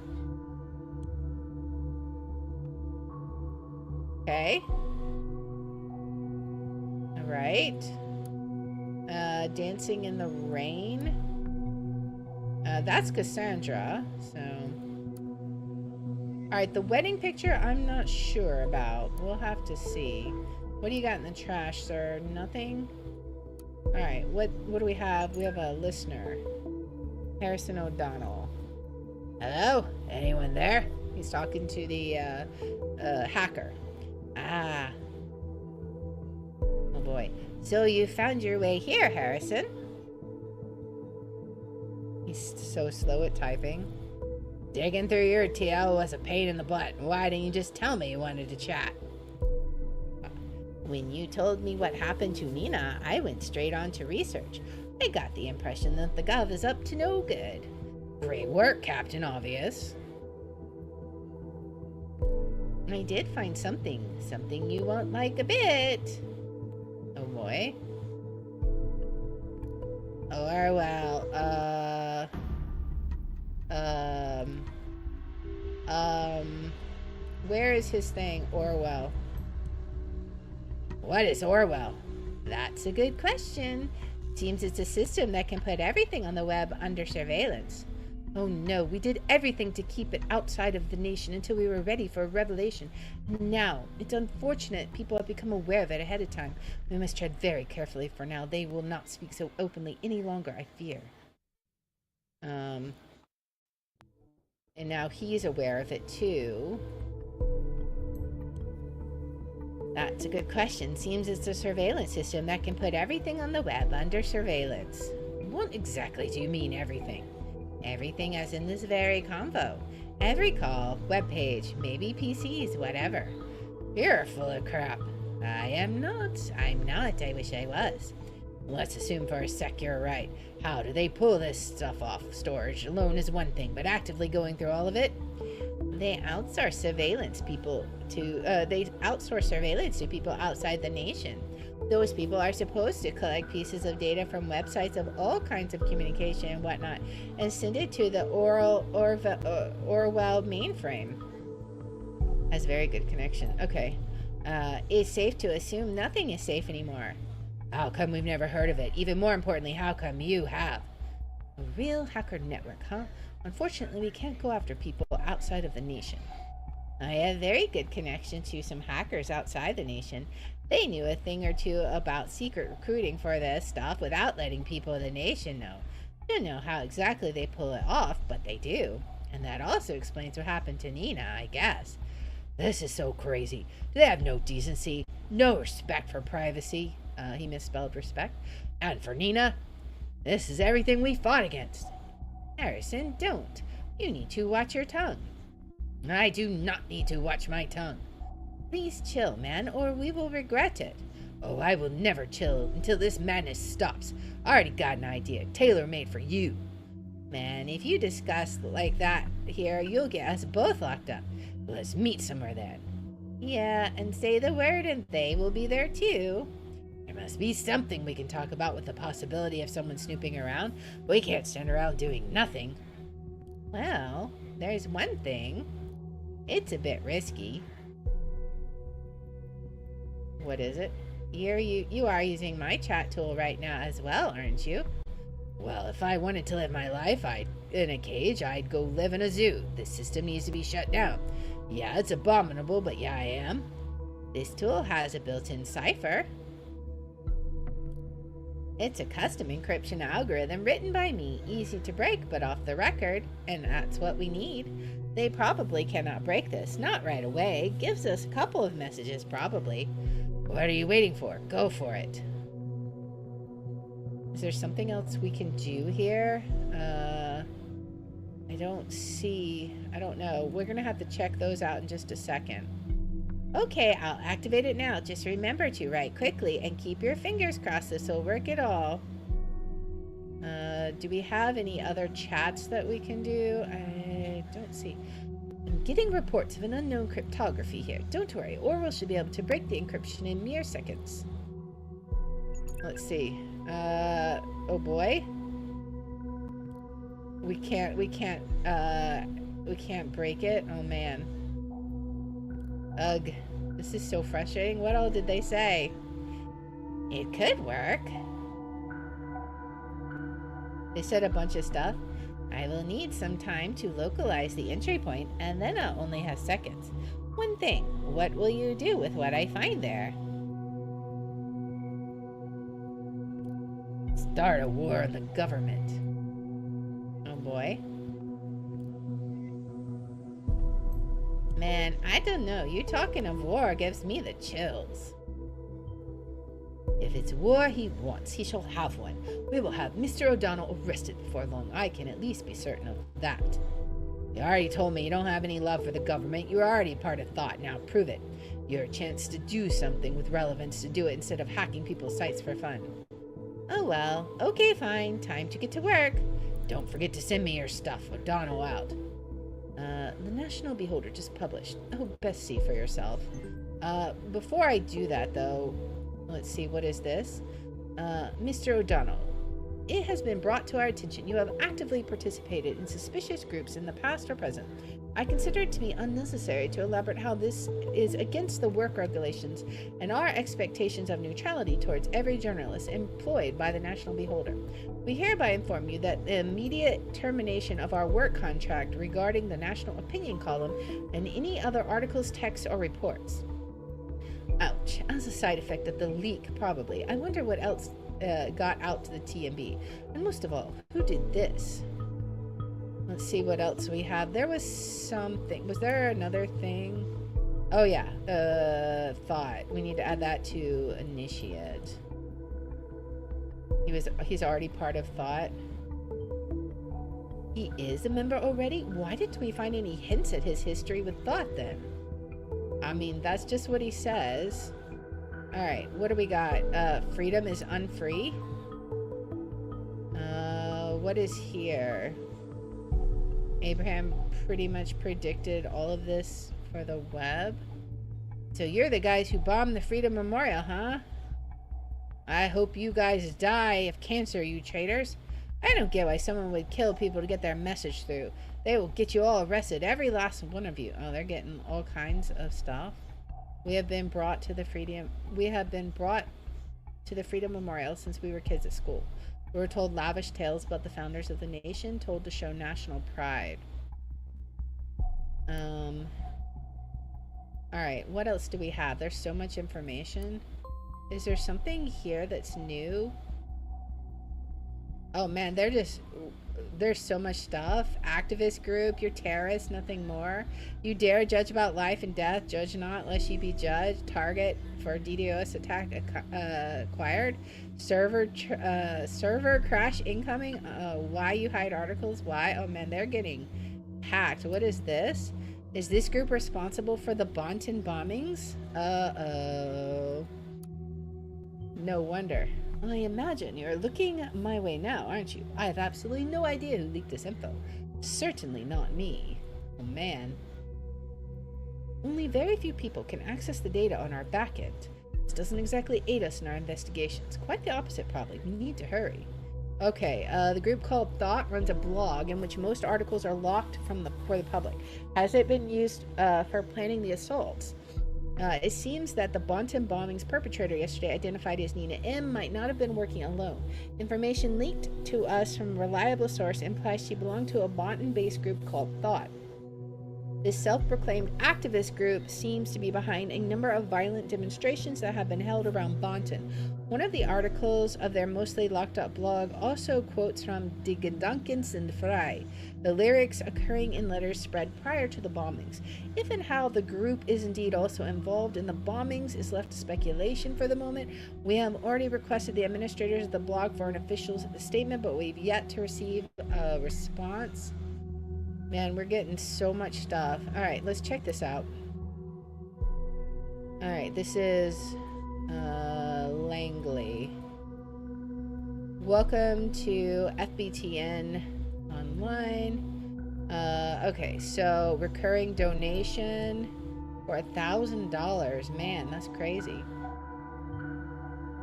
Okay. All right. Dancing in the rain. That's Cassandra, so. All right, the wedding picture I'm not sure about. We'll have to see. What do you got in the trash, sir? Nothing? All right, what do we have? We have a listener. Harrison O'Donnell. Hello? Anyone there? He's talking to the hacker. Ah. Oh boy. So you found your way here, Harrison. He's so slow at typing. Digging through your TL was a pain in the butt. Why didn't you just tell me you wanted to chat? When you told me what happened to Nina, I went straight on to research. I got the impression that the Gov is up to no good. Great work, Captain Obvious. I did find something you won't like a bit. Oh boy. Orwell, where is his thing, Orwell? What is Orwell? That's a good question. Seems it's a system that can put everything on the web under surveillance. Oh no, we did everything to keep it outside of the nation until we were ready for a revelation. Now, it's unfortunate people have become aware of it ahead of time. We must tread very carefully for now. They will not speak so openly any longer, I fear. And now he's aware of it too. That's a good question. Seems it's a surveillance system that can put everything on the web under surveillance. What exactly do you mean, everything? Everything as in this very convo. Every call, webpage, maybe PCs, whatever. You're full of crap. I'm not. I wish I was. Let's assume for a sec you're right. How do they pull this stuff off? Storage alone is one thing, but actively going through all of it? They outsource surveillance to people outside the nation. Those people are supposed to collect pieces of data from websites of all kinds of communication and whatnot and send it to the Orwell mainframe. Has very good connection. Okay. It's safe to assume nothing is safe anymore. How come we've never heard of it? Even more importantly, how come you have? A real hacker network, huh? Unfortunately, we can't go after people outside of the nation. I have very good connection to some hackers outside the nation. They knew a thing or two about secret recruiting for this stuff without letting people in the nation know. Don't know how exactly they pull it off, but they do. And that also explains what happened to Nina, I guess. This is so crazy. They have no decency, no respect for privacy. He misspelled respect. And for Nina, this is everything we fought against. Harrison, don't. You need to watch your tongue. I do not need to watch my tongue. Please chill, man, or we will regret it. Oh, I will never chill until this madness stops. I already got an idea, tailor-made for you. Man, if you discuss like that here, you'll get us both locked up. Let's meet somewhere then. Yeah, and say the word and they will be there too. There must be something we can talk about with the possibility of someone snooping around. We can't stand around doing nothing. Well, there's one thing. It's a bit risky. What is it? You are using my chat tool right now as well, aren't you? Well, if I wanted to live my life in a cage, I'd go live in a zoo. This system needs to be shut down. Yeah, it's abominable, but yeah, I am. This tool has a built-in cipher. It's a custom encryption algorithm written by me, easy to break but off the record, and that's what we need. They probably cannot break this, not right away. Gives us a couple of messages, probably. What are you waiting for? Go for it. Is there something else we can do here? I don't know. We're gonna have to check those out in just a second. Okay, I'll activate it now. Just remember to write quickly and keep your fingers crossed. This will work it all. Do we have any other chats that we can do? I don't see. I'm getting reports of an unknown cryptography here. Don't worry, Orwell should be able to break the encryption in mere seconds. Let's see. Oh boy. We can't break it. Oh man. Ugh. This is so frustrating. What all did they say? It could work. They said a bunch of stuff. I will need some time to localize the entry point, and then I'll only have seconds. One thing, what will you do with what I find there? Start a war on the government. Oh boy. Man, I don't know. You talking of war gives me the chills. If it's war he wants, he shall have one. We will have Mr. O'Donnell arrested before long. I can at least be certain of that. You already told me you don't have any love for the government. You're already part of thought. Now prove it. Your chance to do something with relevance to do it instead of hacking people's sites for fun. Oh well. Okay, fine. Time to get to work. Don't forget to send me your stuff. O'Donnell out. The National Beholder just published. Oh, best see for yourself. Before I do that, though, let's see, what is this? Mr. O'Donnell, it has been brought to our attention you have actively participated in suspicious groups in the past or present. I consider it to be unnecessary to elaborate how this is against the work regulations and our expectations of neutrality towards every journalist employed by the National Beholder. We hereby inform you that the immediate termination of our work contract regarding the National Opinion column and any other articles, texts, or reports. Ouch. As a side effect of the leak, probably. I wonder what else got out to the TMB. And most of all, who did this? Let's see what else we have. There was something. Was there another thing? Oh yeah. Thought. We need to add that to initiate. He's already part of thought. He is a member already? Why didn't we find any hints at his history with thought then? I mean, that's just what he says. Alright, what do we got? Freedom is unfree. What is here? Abraham pretty much predicted all of this for the web. So you're the guys who bombed the Freedom Memorial, huh? I hope you guys die of cancer, you traitors. I don't get why someone would kill people to get their message through. They will get you all arrested, every last one of you. Oh, they're getting all kinds of stuff. We have been brought to the Freedom Memorial since we were kids at school. We were told lavish tales about the founders of the nation, told to show national pride. Alright, what else do we have? There's so much information. Is there something here that's new? Oh man, there's so much stuff. Activist group, you're terrorists, nothing more. You dare judge about life and death, judge not lest you be judged. Target for DDoS attack acquired. Server crash incoming. Why you hide articles? Why? Oh man, they're getting hacked. What is this? Is this group responsible for the Bonton bombings? Uh-oh. No wonder. I imagine you're looking my way now, aren't you? I have absolutely no idea who leaked this info. Certainly not me. Oh man. Only very few people can access the data on our backend. doesn't exactly aid us in our investigations. Quite the opposite, probably. We need to hurry. Okay, the group called Thought runs a blog in which most articles are locked for the public. Has it been used for planning the assaults? It seems that the Bonton bombings perpetrator yesterday, identified as Nina M., might not have been working alone. Information leaked to us from a reliable source implies she belonged to a Bonton-based group called Thought. This self-proclaimed activist group seems to be behind a number of violent demonstrations that have been held around Bonton. One of the articles of their mostly locked-up blog also quotes from De Gedankens and Vrij, the lyrics occurring in letters spread prior to the bombings. If and how the group is indeed also involved in the bombings is left to speculation for the moment. We have already requested the administrators of the blog for an official statement, but we've yet to receive a response. Man, we're getting so much stuff. Alright, let's check this out. Alright, this is Langley. Welcome to FBTN Online. Okay, so recurring donation for $1,000. Man, that's crazy.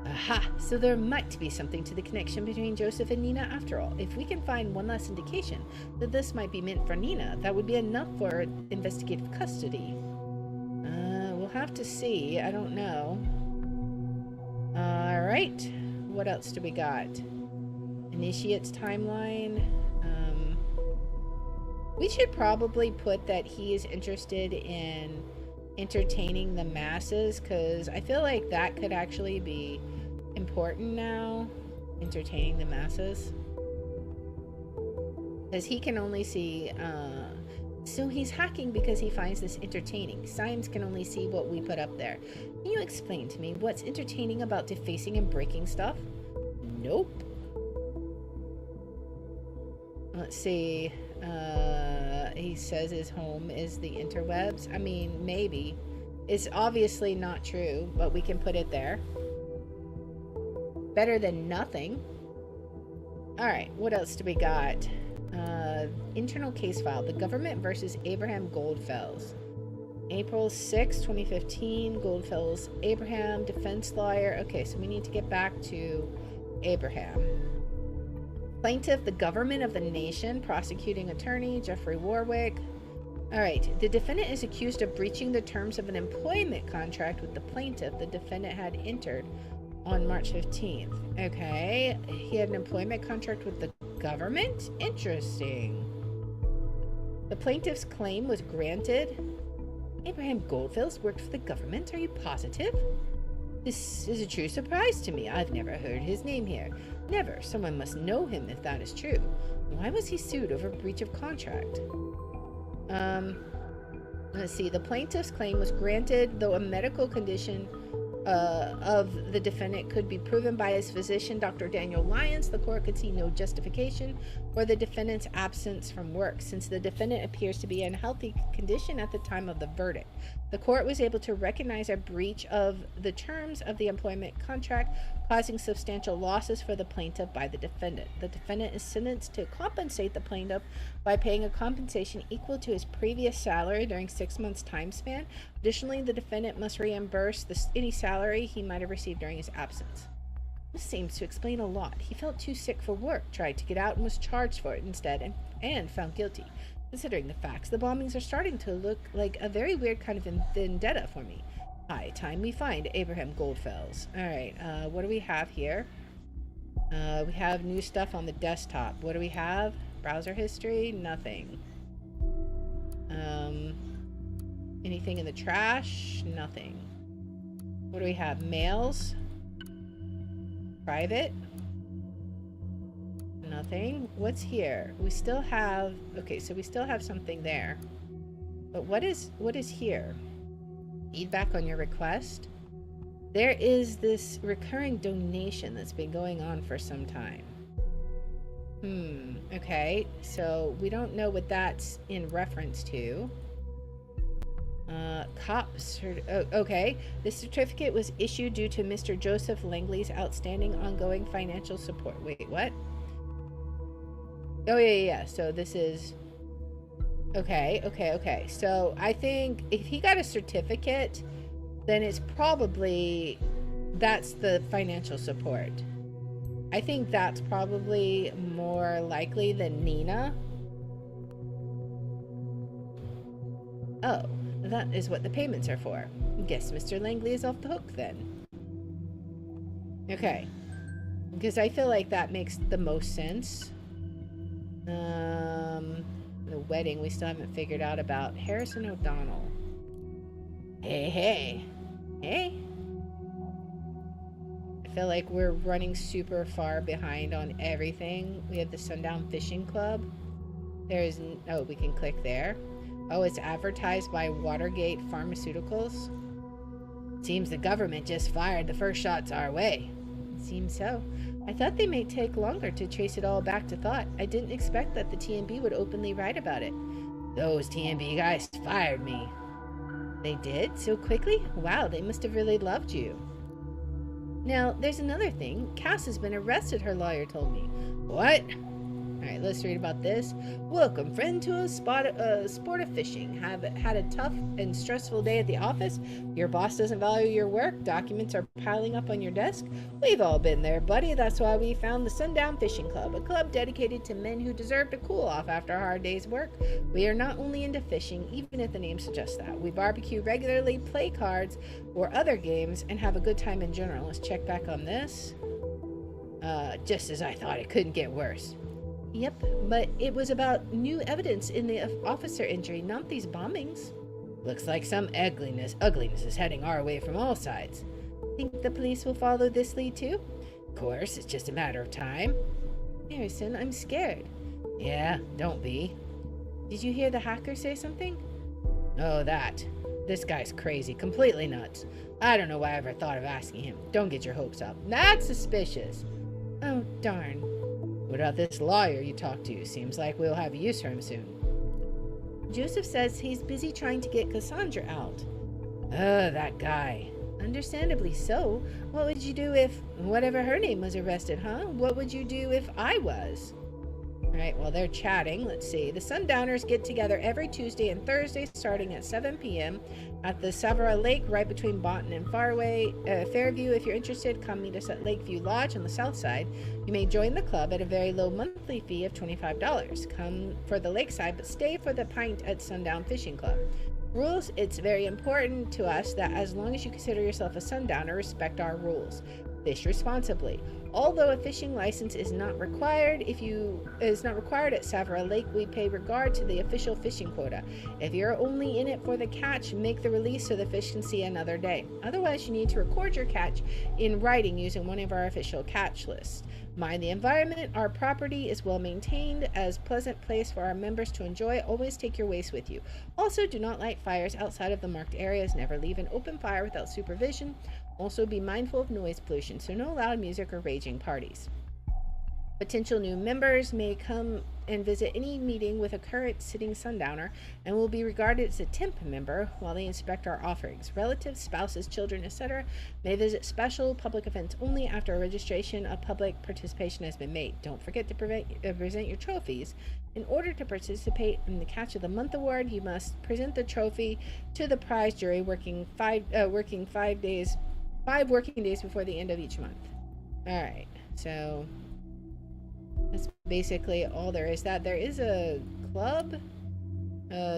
Aha! So there might be something to the connection between Joseph and Nina after all. If we can find one last indication that this might be meant for Nina, that would be enough for investigative custody. We'll have to see. I don't know. Alright. What else do we got? Initiates timeline. We should probably put that he is interested in entertaining the masses, because I feel like that could actually be important now. Entertaining the masses, because he can only see so he's hacking because he finds this entertaining. Symes can only see what we put up there. Can you explain to me what's entertaining about defacing and breaking stuff? Nope. Let's see. He says his home is the interwebs. I mean, maybe. It's obviously not true, but we can put it there. Better than nothing. Alright, what else do we got? Internal case file. The government versus Abraham Goldfels. April 6, 2015. Goldfels, Abraham, defense lawyer. Okay, so we need to get back to Abraham. Plaintiff, the government of the nation. Prosecuting attorney, Jeffrey Warwick. Alright, the defendant is accused of breaching the terms of an employment contract with the plaintiff the defendant had entered on March 15th. Okay, he had an employment contract with the government? Interesting. The plaintiff's claim was granted. Abraham Goldfels worked for the government? Are you positive? This is a true surprise to me. I've never heard his name here. Never. Someone must know him if that is true. Why was he sued over breach of contract? Let's see. The plaintiff's claim was granted, though a medical condition of the defendant could be proven by his physician, Dr. Daniel Lyons. The court could see no justification for the defendant's absence from work, since the defendant appears to be in healthy condition at the time of the verdict. The court was able to recognize a breach of the terms of the employment contract, causing substantial losses for the plaintiff by the defendant. The defendant is sentenced to compensate the plaintiff by paying a compensation equal to his previous salary during 6 months' time span. Additionally, the defendant must reimburse any salary he might have received during his absence. This seems to explain a lot. He felt too sick for work, tried to get out, and was charged for it instead, and found guilty. Considering the facts, the bombings are starting to look like a very weird kind of vendetta for me. High time we find Abraham Goldfels. Alright, what do we have here? We have new stuff on the desktop. What do we have? Browser history? Nothing. Anything in the trash? Nothing. What do we have? Mails? Private? Nothing. What's here? We still have... Okay, so we still have something there. But what is here? Feedback on your request? There is this recurring donation that's been going on for some time. Okay. So we don't know what that's in reference to. Okay. The certificate was issued due to Mr. Joseph Langley's outstanding ongoing financial support. Wait, what? Oh, yeah. So this is... Okay. So I think if he got a certificate, then it's probably that's the financial support. I think that's probably more likely than Nina. Oh, that is what the payments are for. Guess Mr. Langley is off the hook then. Okay. Because I feel like that makes the most sense. The wedding we still haven't figured out about. Harrison O'Donnell. Hey. I feel like we're running super far behind on everything. We have the Sundown Fishing Club. Oh, we can click there. Oh, it's advertised by Watergate Pharmaceuticals. Seems the government just fired the first shots our way. Seems so. I thought they may take longer to trace it all back to thought. I didn't expect that the TMB would openly write about it. Those TMB guys fired me. They did? So quickly? Wow, they must have really loved you. Now, there's another thing. Cass has been arrested, her lawyer told me. What? Alright, let's read about this. Welcome, friend, to a sport of fishing. Have had a tough and stressful day at the office? Your boss doesn't value your work? Documents are piling up on your desk? We've all been there, buddy. That's why we found the Sundown Fishing Club, a club dedicated to men who deserve to cool off after a hard day's work. We are not only into fishing, even if the name suggests that. We barbecue regularly, play cards or other games, and have a good time in general. Let's check back on this. Just as I thought, it couldn't get worse. Yep, but it was about new evidence in the officer injury, not these bombings. Looks like some ugliness is heading our way from all sides. Think the police will follow this lead too? Of course, it's just a matter of time. Harrison, I'm scared. Yeah, don't be. Did you hear the hacker say something? Oh, that. This guy's crazy, completely nuts. I don't know why I ever thought of asking him. Don't get your hopes up. That's suspicious. Oh, darn. What about this lawyer you talked to? Seems like we'll have use for him soon. Joseph says he's busy trying to get Cassandra out. That guy. Understandably so. What would you do if whatever her name was arrested, huh? What would you do if I was? Alright, well, they're chatting. Let's see. The Sundowners get together every Tuesday and Thursday starting at 7 p.m. at the Savara Lake right between Boynton and Fairview. If you're interested, come meet us at Lakeview Lodge on the south side. You may join the club at a very low monthly fee of $25. Come for the lakeside, but stay for the pint at Sundown Fishing Club. Rules: it's very important to us that as long as you consider yourself a Sundowner, respect our rules. Fish responsibly. Although a fishing license is not required at Savara Lake, we pay regard to the official fishing quota. If you're only in it for the catch, make the release so the fish can see another day. Otherwise, you need to record your catch in writing using one of our official catch lists. Mind the environment. Our property is well maintained, as pleasant place for our members to enjoy. Always take your waste with you. Also, do not light fires outside of the marked areas. Never leave an open fire without supervision. Also, be mindful of noise pollution, so no loud music or raging parties. Potential new members may come and visit any meeting with a current sitting Sundowner and will be regarded as a temp member while they inspect our offerings. Relatives, spouses, children, etc. may visit special public events only after a registration of public participation has been made. Don't forget to present your trophies. In order to participate in the Catch of the Month award, you must present the trophy to the prize jury working 5 working days before the end of each month. All right, so that's basically all there is. That there is a club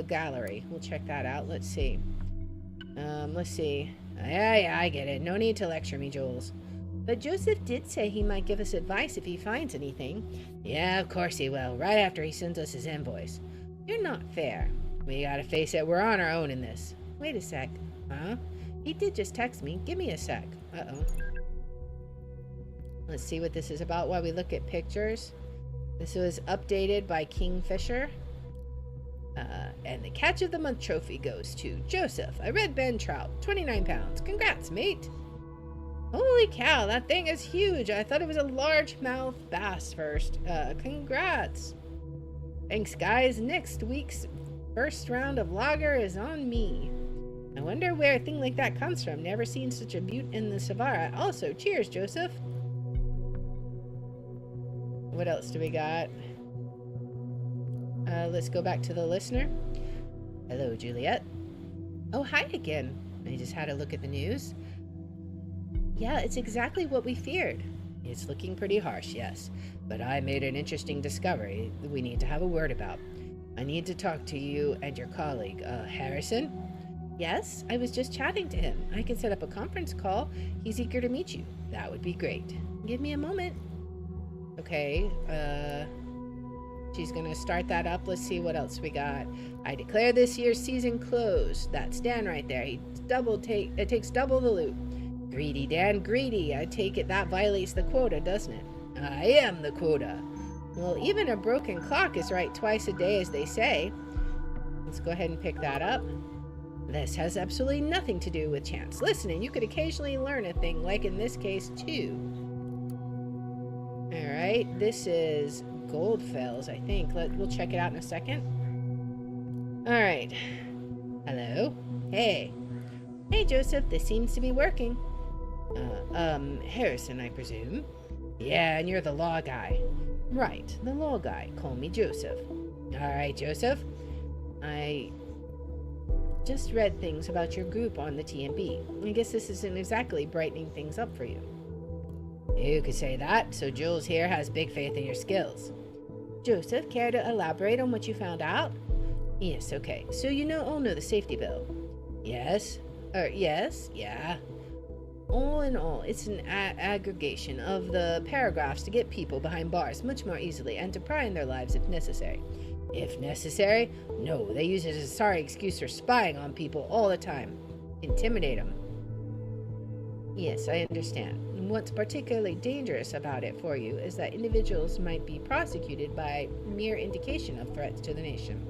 gallery. We'll check that out. Let's see. Yeah, I get it. No need to lecture me, Jules. But Joseph did say he might give us advice if he finds anything. Yeah, of course he will, right after he sends us his invoice. You're not fair. We gotta face it, we're on our own in this. Wait a sec. Huh? He did just text me. Give me a sec. Uh-oh. Let's see what this is about while we look at pictures. This was updated by Kingfisher. And the Catch of the Month trophy goes to Joseph, a red band trout, 29 pounds. Congrats, mate. Holy cow, that thing is huge. I thought it was a largemouth bass first. Congrats. Thanks, guys. Next week's first round of lager is on me. I wonder where a thing like that comes from. Never seen such a butte in the Savara. Also, cheers, Joseph. What else do we got? Let's go back to the listener. Hello, Juliet. Oh, hi again. I just had a look at the news. Yeah, it's exactly what we feared. It's looking pretty harsh, yes. But I made an interesting discovery that we need to have a word about. I need to talk to you and your colleague, Harrison. Yes, I was just chatting to him. I can set up a conference call. He's eager to meet you. That would be great. Give me a moment. Okay, she's gonna start that up. Let's see what else we got. I declare this year's season closed. That's Dan right there. It takes double the loot. Greedy, Dan, greedy. I take it that violates the quota, doesn't it? I am the quota. Well, even a broken clock is right twice a day, as they say. Let's go ahead and pick that up. This has absolutely nothing to do with chance. Listening, you could occasionally learn a thing, like in this case, too. Alright, this is Goldfels, I think. We'll check it out in a second. Alright. Hello? Hey. Hey, Joseph, this seems to be working. Harrison, I presume? Yeah, and you're the law guy. Right, the law guy. Call me Joseph. Alright, Joseph. I just read things about your group on the TMB. I guess this isn't exactly brightening things up for you. You could say that, so Jules here has big faith in your skills. Joseph, care to elaborate on what you found out? Yes, okay. So you all know the safety bill? Yes. Yes, yeah. All in all, it's an aggregation of the paragraphs to get people behind bars much more easily and to pry in their lives if necessary. If necessary? No, they use it as a sorry excuse for spying on people all the time. Intimidate them. Yes, I understand. What's particularly dangerous about it for you is that individuals might be prosecuted by mere indication of threats to the nation.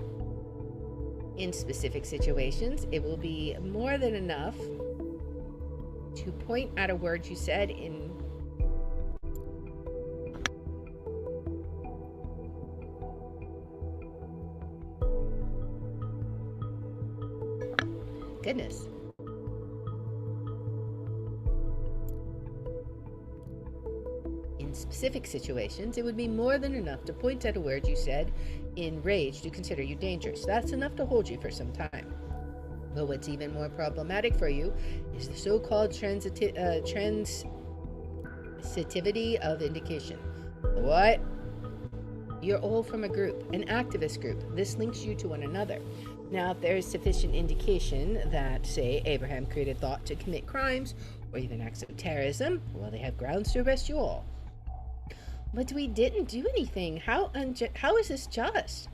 In specific situations, it will be more than enough to point at a word you said in goodness. In specific situations, it would be more than enough to point at a word you said in rage to consider you dangerous. That's enough to hold you for some time. But what's even more problematic for you is the so-called transitivity of indication. What? You're all from a group, an activist group. This links you to one another. Now, if there is sufficient indication that, say, Abraham created thought to commit crimes or even acts of terrorism, well, they have grounds to arrest you all. But we didn't do anything. How is this just?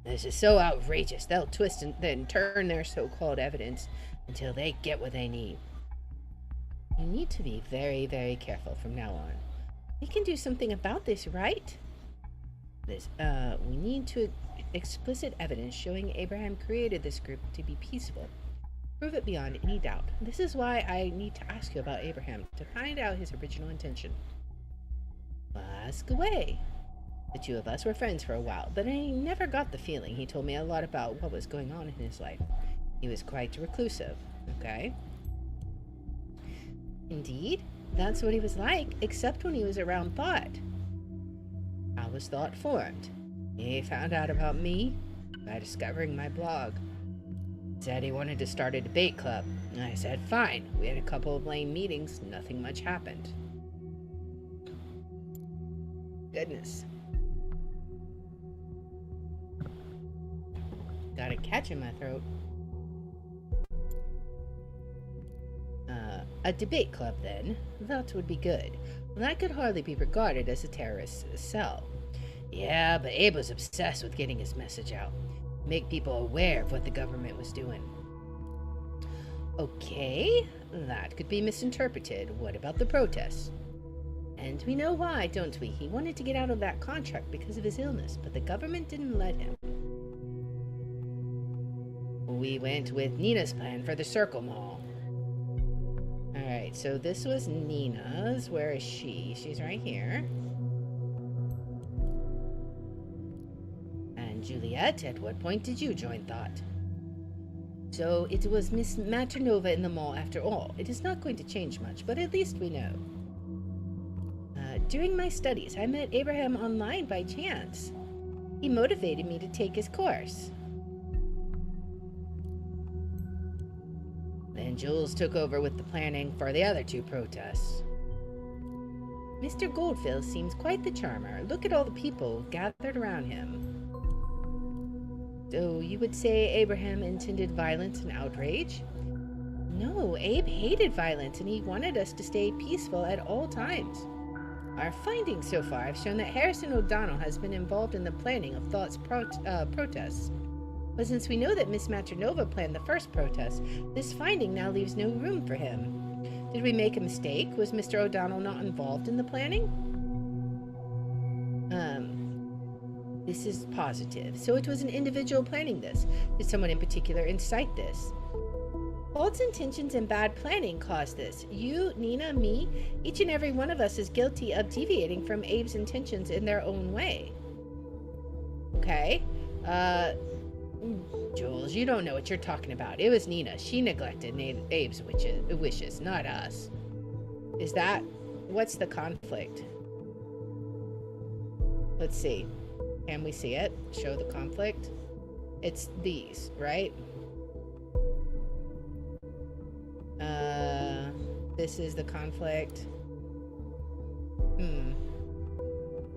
This is so outrageous. They'll twist and then turn their so-called evidence until they get what they need. You need to be very, very careful from now on. We can do something about this, right? We need to explicit evidence showing Abraham created this group to be peaceful. Prove it beyond any doubt. This is why I need to ask you about Abraham, to find out his original intention. Ask away. The two of us were friends for a while, but I never got the feeling he told me a lot about what was going on in his life. He was quite reclusive, okay? Indeed, that's what he was like, except when he was around Thought. How was Thought formed? He found out about me by discovering my blog. Said he wanted to start a debate club. I said, fine. We had a couple of lame meetings. Nothing much happened. Goodness. Got a catch in my throat. A debate club, then. That would be good. Well, that could hardly be regarded as a terrorist cell. Yeah, but Abe was obsessed with getting his message out. Make people aware of what the government was doing. Okay, that could be misinterpreted. What about the protests? And we know why, don't we? He wanted to get out of that contract because of his illness, but the government didn't let him. We went with Nina's plan for the Circle Mall. Alright, so this was Nina's. Where is she? She's right here. And Juliet, at what point did you join Thought? So it was Miss Maternova in the mall after all. It is not going to change much, but at least we know. During my studies, I met Abraham online by chance. He motivated me to take his course. Then Jules took over with the planning for the other two protests. Mr. Goldfels seems quite the charmer. Look at all the people gathered around him. So you would say Abraham intended violence and outrage? No, Abe hated violence and he wanted us to stay peaceful at all times. Our findings so far have shown that Harrison O'Donnell has been involved in the planning of Thought's protests. But since we know that Miss Maternova planned the first protest, this finding now leaves no room for him. Did we make a mistake? Was Mr. O'Donnell not involved in the planning? This is positive. So it was an individual planning this. Did someone in particular incite this? False intentions and bad planning caused this. You, Nina, me, each and every one of us is guilty of deviating from Abe's intentions in their own way. Okay. Jules, you don't know what you're talking about. It was Nina. She neglected Abe's wishes, not us. Is that... What's the conflict? Let's see. Can we see it? Show the conflict? It's these, right? This is the conflict.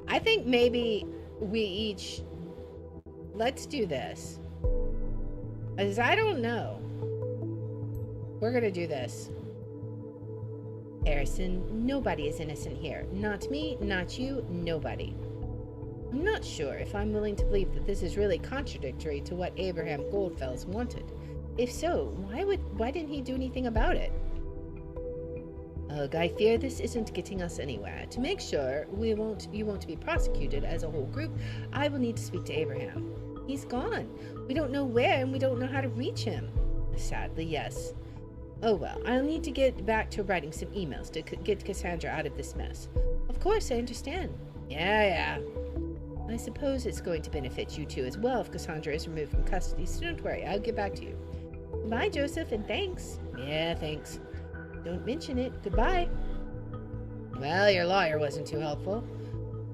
I think maybe we each... Let's do this. As I don't know. We're gonna do this. Harrison, nobody is innocent here. Not me, not you, nobody. I'm not sure if I'm willing to believe that this is really contradictory to what Abraham Goldfels wanted. If so, why didn't he do anything about it? Ugh, I fear this isn't getting us anywhere. To make sure you won't be prosecuted as a whole group, I will need to speak to Abraham. He's gone. We don't know where and we don't know how to reach him. Sadly, yes. Oh well, I'll need to get back to writing some emails to get Cassandra out of this mess. Of course, I understand. Yeah. I suppose it's going to benefit you two as well if Cassandra is removed from custody, so don't worry, I'll get back to you. Bye, Joseph, and thanks. Yeah, thanks. Don't mention it. Goodbye. Well, your lawyer wasn't too helpful.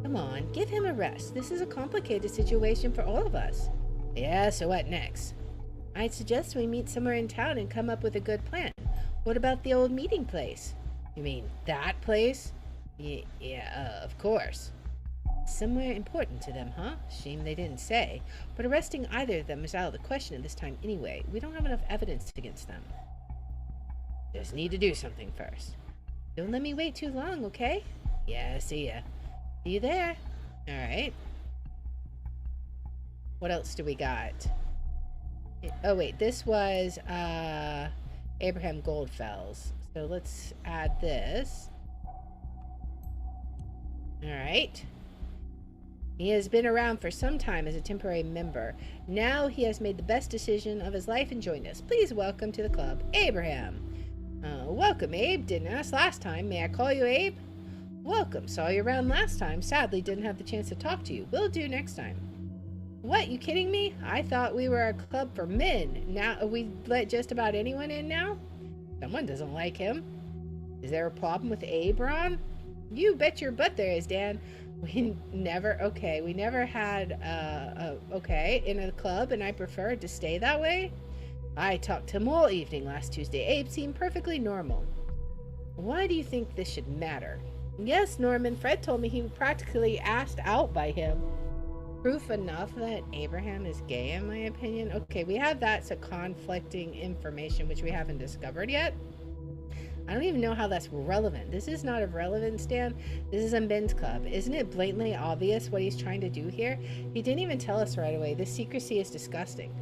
Come on, give him a rest. This is a complicated situation for all of us. Yeah, so what next? I'd suggest we meet somewhere in town and come up with a good plan. What about the old meeting place? You mean that place? Yeah, of course. Somewhere important to them, huh? Shame they didn't say. But arresting either of them is out of the question at this time anyway. We don't have enough evidence against them. Just need to do something first. Don't let me wait too long, okay? Yeah, see ya. See you there. Alright. What else do we got? Oh wait, this was Abraham Goldfels. So let's add this. Alright. He has been around for some time as a temporary member. Now he has made the best decision of his life and joined us. Please welcome to the club, Abraham. Welcome, Abe. Didn't ask last time. May I call you Abe? Welcome. Saw you around last time. Sadly, didn't have the chance to talk to you. Will do next time. What? You kidding me? I thought we were a club for men. Now we let just about anyone in now? Someone doesn't like him. Is there a problem with Abe, Ron? You bet your butt there is, Dan. We never had, in a club, and I prefer to stay that way. I talked to him all evening last Tuesday. Abe seemed perfectly normal. Why do you think this should matter? Yes, Norman, Fred told me he was practically asked out by him. Proof enough that Abraham is gay, in my opinion. Okay, we have that's a conflicting information, which we haven't discovered yet. I don't even know how that's relevant. This is not of relevance, Dan. This is a men's club. Isn't it blatantly obvious what he's trying to do here? He didn't even tell us right away. This secrecy is disgusting.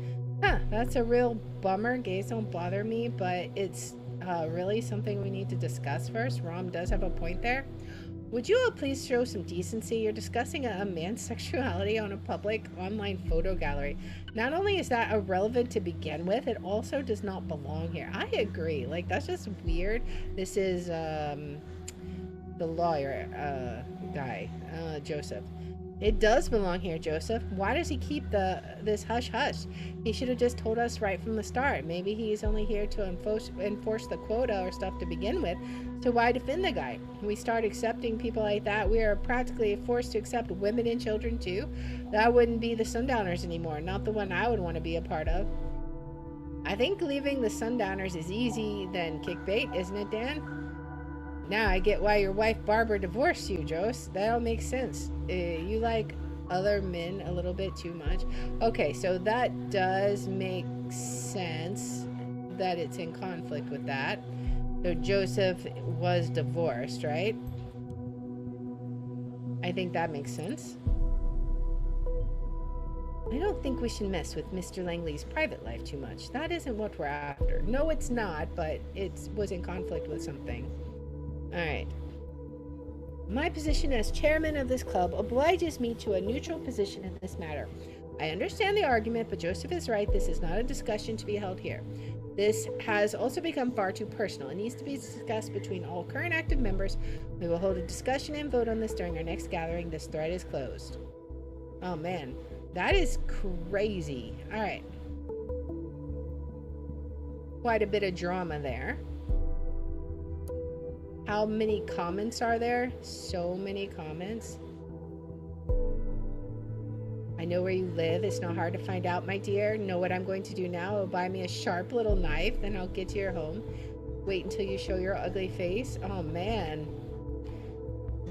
Huh, that's a real bummer. Gays don't bother me, but it's really something we need to discuss first. Rom does have a point there. Would you all please show some decency? You're discussing a man's sexuality on a public online photo gallery. Not only is that irrelevant to begin with, it also does not belong here. I agree. Like, that's just weird. This is the lawyer guy, Joseph. It does belong here, Joseph. Why does he keep this hush-hush? He should have just told us right from the start. Maybe he's only here to enforce the quota or stuff to begin with. So why defend the guy? We start accepting people like that. We are practically forced to accept women and children too. That wouldn't be the Sundowners anymore. Not the one I would want to be a part of. I think leaving the Sundowners is easy than kickbait, isn't it, Dan? Now I get why your wife Barbara divorced you, Jose. That all makes sense. You like other men a little bit too much. Okay, so that does make sense that it's in conflict with that. So Joseph was divorced, right? I think that makes sense. I don't think we should mess with Mr. Langley's private life too much. That isn't what we're after. No, it's not, but it was in conflict with something. Alright. My position as chairman of this club obliges me to a neutral position in this matter. I understand the argument, but Joseph is right. This is not a discussion to be held here. This has also become far too personal. It needs to be discussed between all current active members. We will hold a discussion and vote on this during our next gathering. This thread is closed. Oh man, that is crazy. All right. Quite a bit of drama there. How many comments are there? So many comments. I know where you live. It's not hard to find out, my dear. Know what I'm going to do now? I'll buy me a sharp little knife, then I'll get to your home. Wait until you show your ugly face. Oh, man.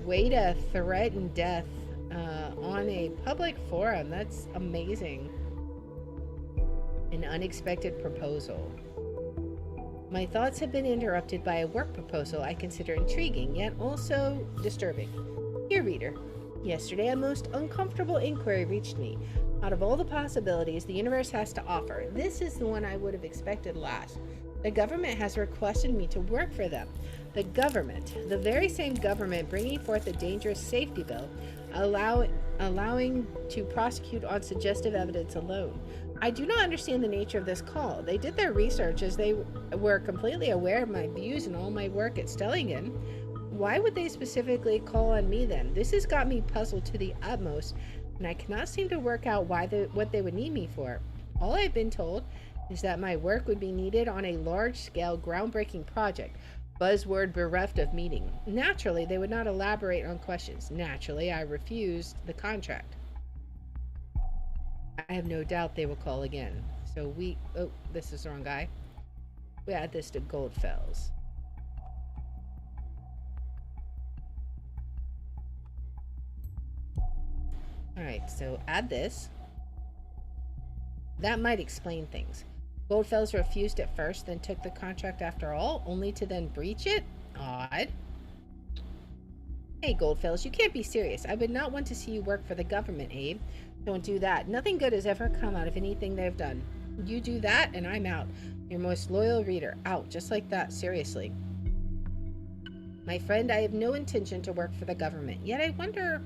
Way to threaten death on a public forum. That's amazing. An unexpected proposal. My thoughts have been interrupted by a work proposal I consider intriguing, yet also disturbing. Dear reader, yesterday a most uncomfortable inquiry reached me. Out of all the possibilities the universe has to offer, this is the one I would have expected last. The government has requested me to work for them. The government, the very same government bringing forth a dangerous safety bill, allowing to prosecute on suggestive evidence alone. I do not understand the nature of this call. They did their research as they were completely aware of my views and all my work at Stellingen. Why would they specifically call on me then? This has got me puzzled to the utmost, and I cannot seem to work out what they would need me for. All I've been told is that my work would be needed on a large-scale, groundbreaking project. Buzzword bereft of meaning. Naturally, they would not elaborate on questions. Naturally, I refused the contract. I have no doubt they will call again. So oh, this is the wrong guy. We add this to Goldfels. Alright, so add this. That might explain things. Goldfels refused at first, then took the contract after all, only to then breach it? Odd. Hey, Goldfels, you can't be serious. I would not want to see you work for the government, Abe. Don't do that. Nothing good has ever come out of anything they've done. You do that, and I'm out. Your most loyal reader. Out, just like that, seriously. My friend, I have no intention to work for the government, yet I wonder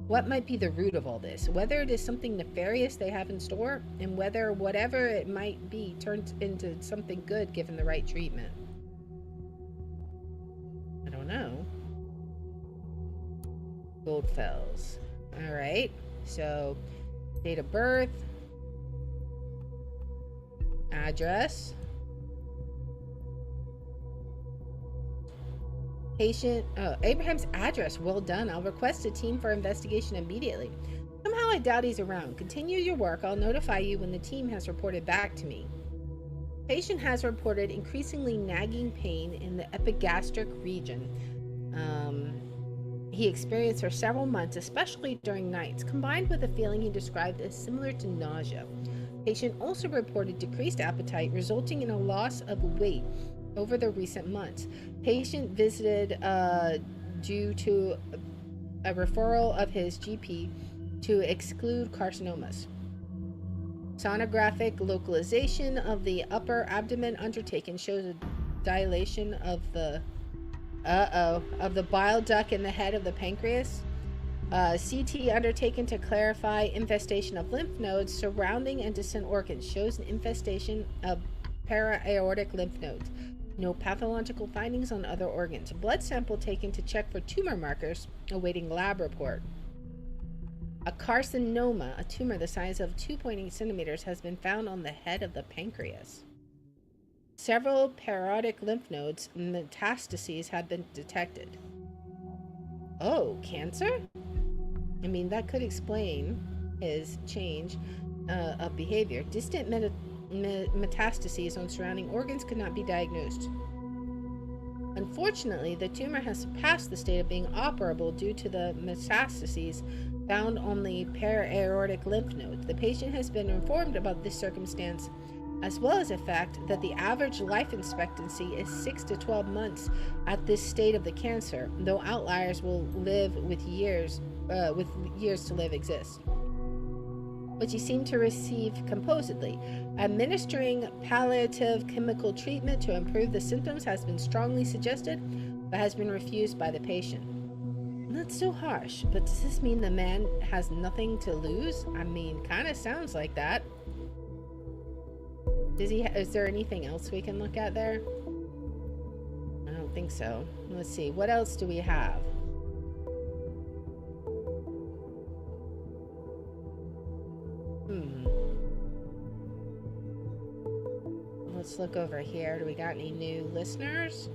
what might be the root of all this, whether it is something nefarious they have in store, and whether whatever it might be turns into something good given the right treatment. I don't know. Goldfels. Alright, so date of birth, address, patient, Abraham's address. Well done. I'll request a team for investigation immediately. Somehow I doubt he's around. Continue your work. I'll notify you when the team has reported back to me. Patient has reported increasingly nagging pain in the epigastric region. He experienced for several months, especially during nights, combined with a feeling he described as similar to nausea. Patient also reported decreased appetite, resulting in a loss of weight over the recent months. Patient visited due to a referral of his GP to exclude carcinomas. Sonographic localization of the upper abdomen undertaken shows a dilation of the bile duct in the head of the pancreas. CT undertaken to clarify infestation of lymph nodes surrounding and distant organs shows an infestation of para-aortic lymph nodes. No pathological findings on other organs. Blood sample taken to check for tumor markers, awaiting lab report. A carcinoma, a tumor the size of 2.8 centimeters, has been found on the head of the pancreas. Several parodic lymph nodes metastases have been detected. Oh, cancer? I mean, that could explain his change of behavior. Distant metastases on surrounding organs could not be diagnosed. Unfortunately, the tumor has surpassed the state of being operable due to the metastases found on the para-aortic lymph nodes. The patient has been informed about this circumstance, as well as the fact that the average life expectancy is 6 to 12 months at this state of the cancer, though outliers will live with years to live exist, which he seemed to receive composedly. Administering palliative chemical treatment to improve the symptoms has been strongly suggested, but has been refused by the patient. That's so harsh, but does this mean the man has nothing to lose? I mean, kind of sounds like that. Is there anything else we can look at there? I don't think so. Let's see. What else do we have? Let's look over here. Do we got any new listeners?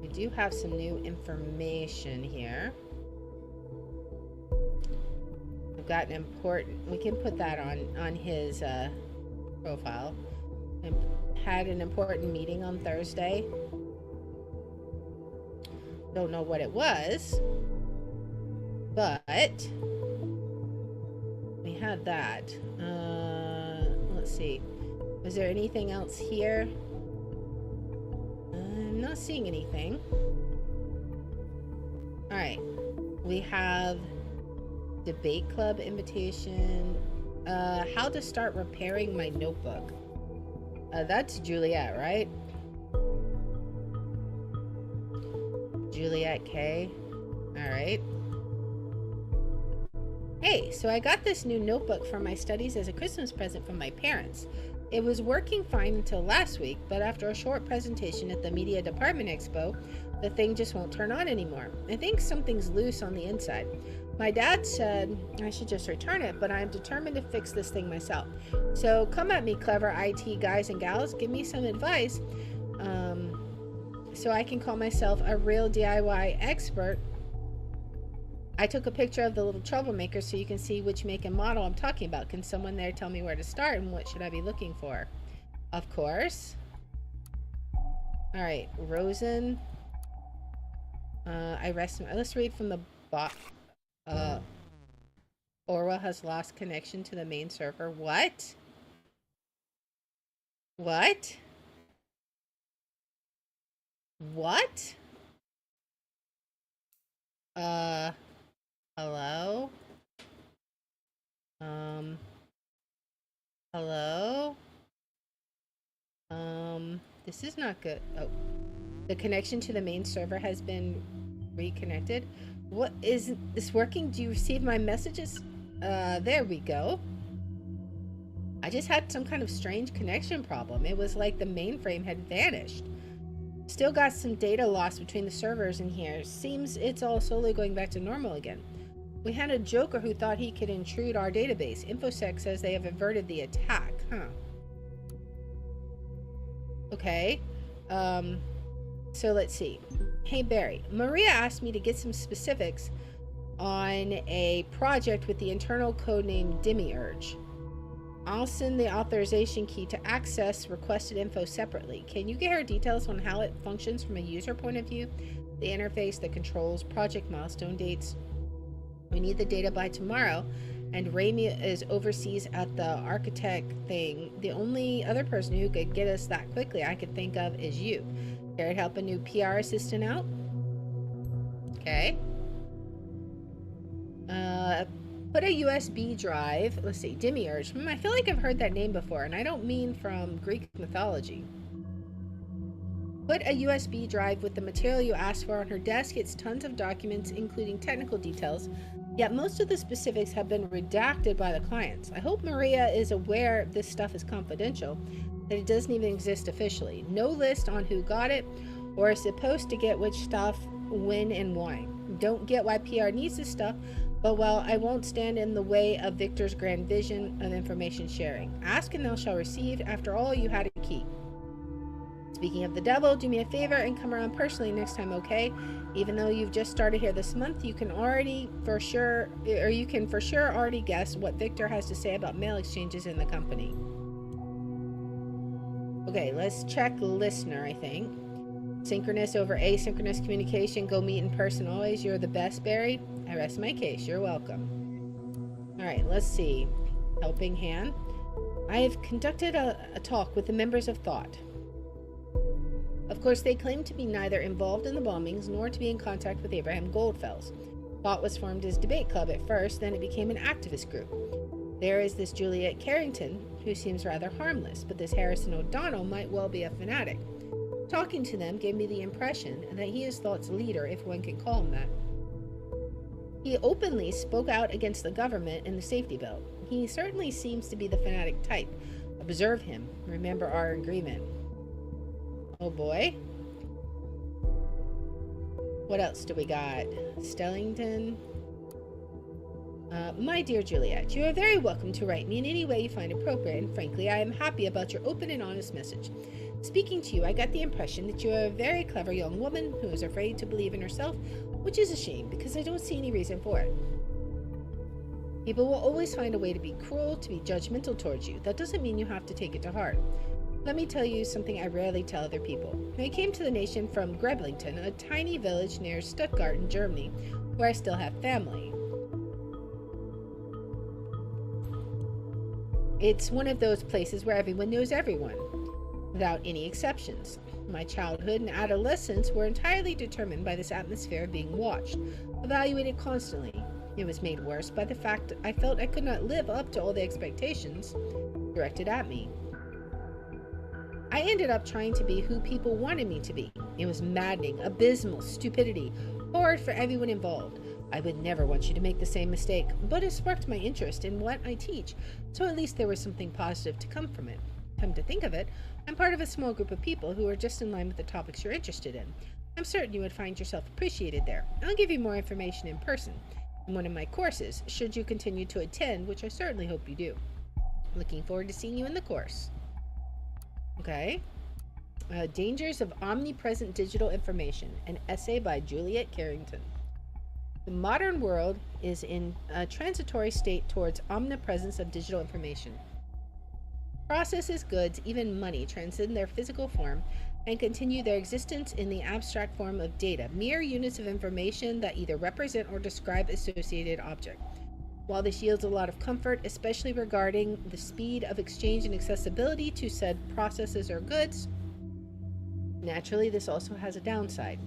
We do have some new information here. We've got an important... We can put that on his profile. I had an important meeting on Thursday. Don't know what it was, but we had that. Let's see. Was there anything else here? I'm not seeing anything. All right. We have debate club invitation. How to start repairing my notebook. That's Juliet, right? Juliet K. All right. Hey, so I got this new notebook for my studies as a Christmas present from my parents. It was working fine until last week, but after a short presentation at the Media Department Expo, the thing just won't turn on anymore. I think something's loose on the inside. My dad said I should just return it, but I'm determined to fix this thing myself. So come at me, clever IT guys and gals. Give me some advice so I can call myself a real DIY expert. I took a picture of the little troublemaker so you can see which make and model I'm talking about. Can someone there tell me where to start and what should I be looking for? Of course. All right, Rosen. Let's read from the Orwell has lost connection to the main server. What? What? What? Hello? Hello? This is not good. Oh. The connection to the main server has been reconnected. What is this working? Do you receive my messages? There we go. I just had some kind of strange connection problem. It was like the mainframe had vanished. Still got some data loss between the servers in here. Seems it's all slowly going back to normal again. We had a joker who thought he could intrude our database. InfoSec says they have averted the attack. Huh. Okay. So let's see. Hey Barry, Maria asked me to get some specifics on a project with the internal codename Demiurge. I'll send the authorization key to access requested info separately. Can you get her details on how it functions from a user point of view? The interface, the controls, project milestone dates. We need the data by tomorrow, and Raimi is overseas at the architect thing. The only other person who could get us that quickly I could think of is you. Care to help a new PR assistant out? Okay. Put a USB drive. Let's see, Demiurge. I feel like I've heard that name before, and I don't mean from Greek mythology. Put a USB drive with the material you asked for on her desk. It's tons of documents, including technical details, yet most of the specifics have been redacted by the clients. I hope Maria is aware this stuff is confidential, that it doesn't even exist officially. No list on who got it, or is supposed to get which stuff, when, and why. Don't get why PR needs this stuff, but well, I won't stand in the way of Victor's grand vision of information sharing. Ask and thou shalt receive. After all, you had a key. Speaking of the devil, do me a favor and come around personally next time, okay? Even though you've just started here this month, you can for sure already guess what Victor has to say about mail exchanges in the company. Okay, let's check listener, I think. Synchronous over asynchronous communication. Go meet in person always. You're the best, Barry. I rest my case. You're welcome. All right, let's see. Helping hand. I have conducted a talk with the members of Thought. Of course, they claim to be neither involved in the bombings nor to be in contact with Abraham Goldfels. Thought was formed as a debate club at first, then it became an activist group. There is this Juliet Carrington, who seems rather harmless, but this Harrison O'Donnell might well be a fanatic. Talking to them gave me the impression that he is Thought's leader, if one can call him that. He openly spoke out against the government and the safety belt. He certainly seems to be the fanatic type. Observe him. Remember our agreement. Oh boy. What else do we got? Stellington. My dear Juliet, you are very welcome to write me in any way you find appropriate, and frankly, I am happy about your open and honest message. Speaking to you, I got the impression that you are a very clever young woman who is afraid to believe in herself, which is a shame, because I don't see any reason for it. People will always find a way to be cruel, to be judgmental towards you. That doesn't mean you have to take it to heart. Let me tell you something I rarely tell other people. I came to the nation from Greblington, a tiny village near Stuttgart in Germany, where I still have family. It's one of those places where everyone knows everyone, without any exceptions. My childhood and adolescence were entirely determined by this atmosphere of being watched, evaluated constantly. It was made worse by the fact I felt I could not live up to all the expectations directed at me. I ended up trying to be who people wanted me to be. It was maddening, abysmal, stupidity, horrid for everyone involved. I would never want you to make the same mistake, but it sparked my interest in what I teach, so at least there was something positive to come from it. Come to think of it, I'm part of a small group of people who are just in line with the topics you're interested in. I'm certain you would find yourself appreciated there. I'll give you more information in person, in one of my courses, should you continue to attend, which I certainly hope you do. Looking forward to seeing you in the course. Okay. Dangers of Omnipresent Digital Information, an essay by Juliet Carrington. The modern world is in a transitory state towards omnipresence of digital information. Processes, goods, even money transcend their physical form and continue their existence in the abstract form of data, mere units of information that either represent or describe associated object. While this yields a lot of comfort, especially regarding the speed of exchange and accessibility to said processes or goods, naturally this also has a downside.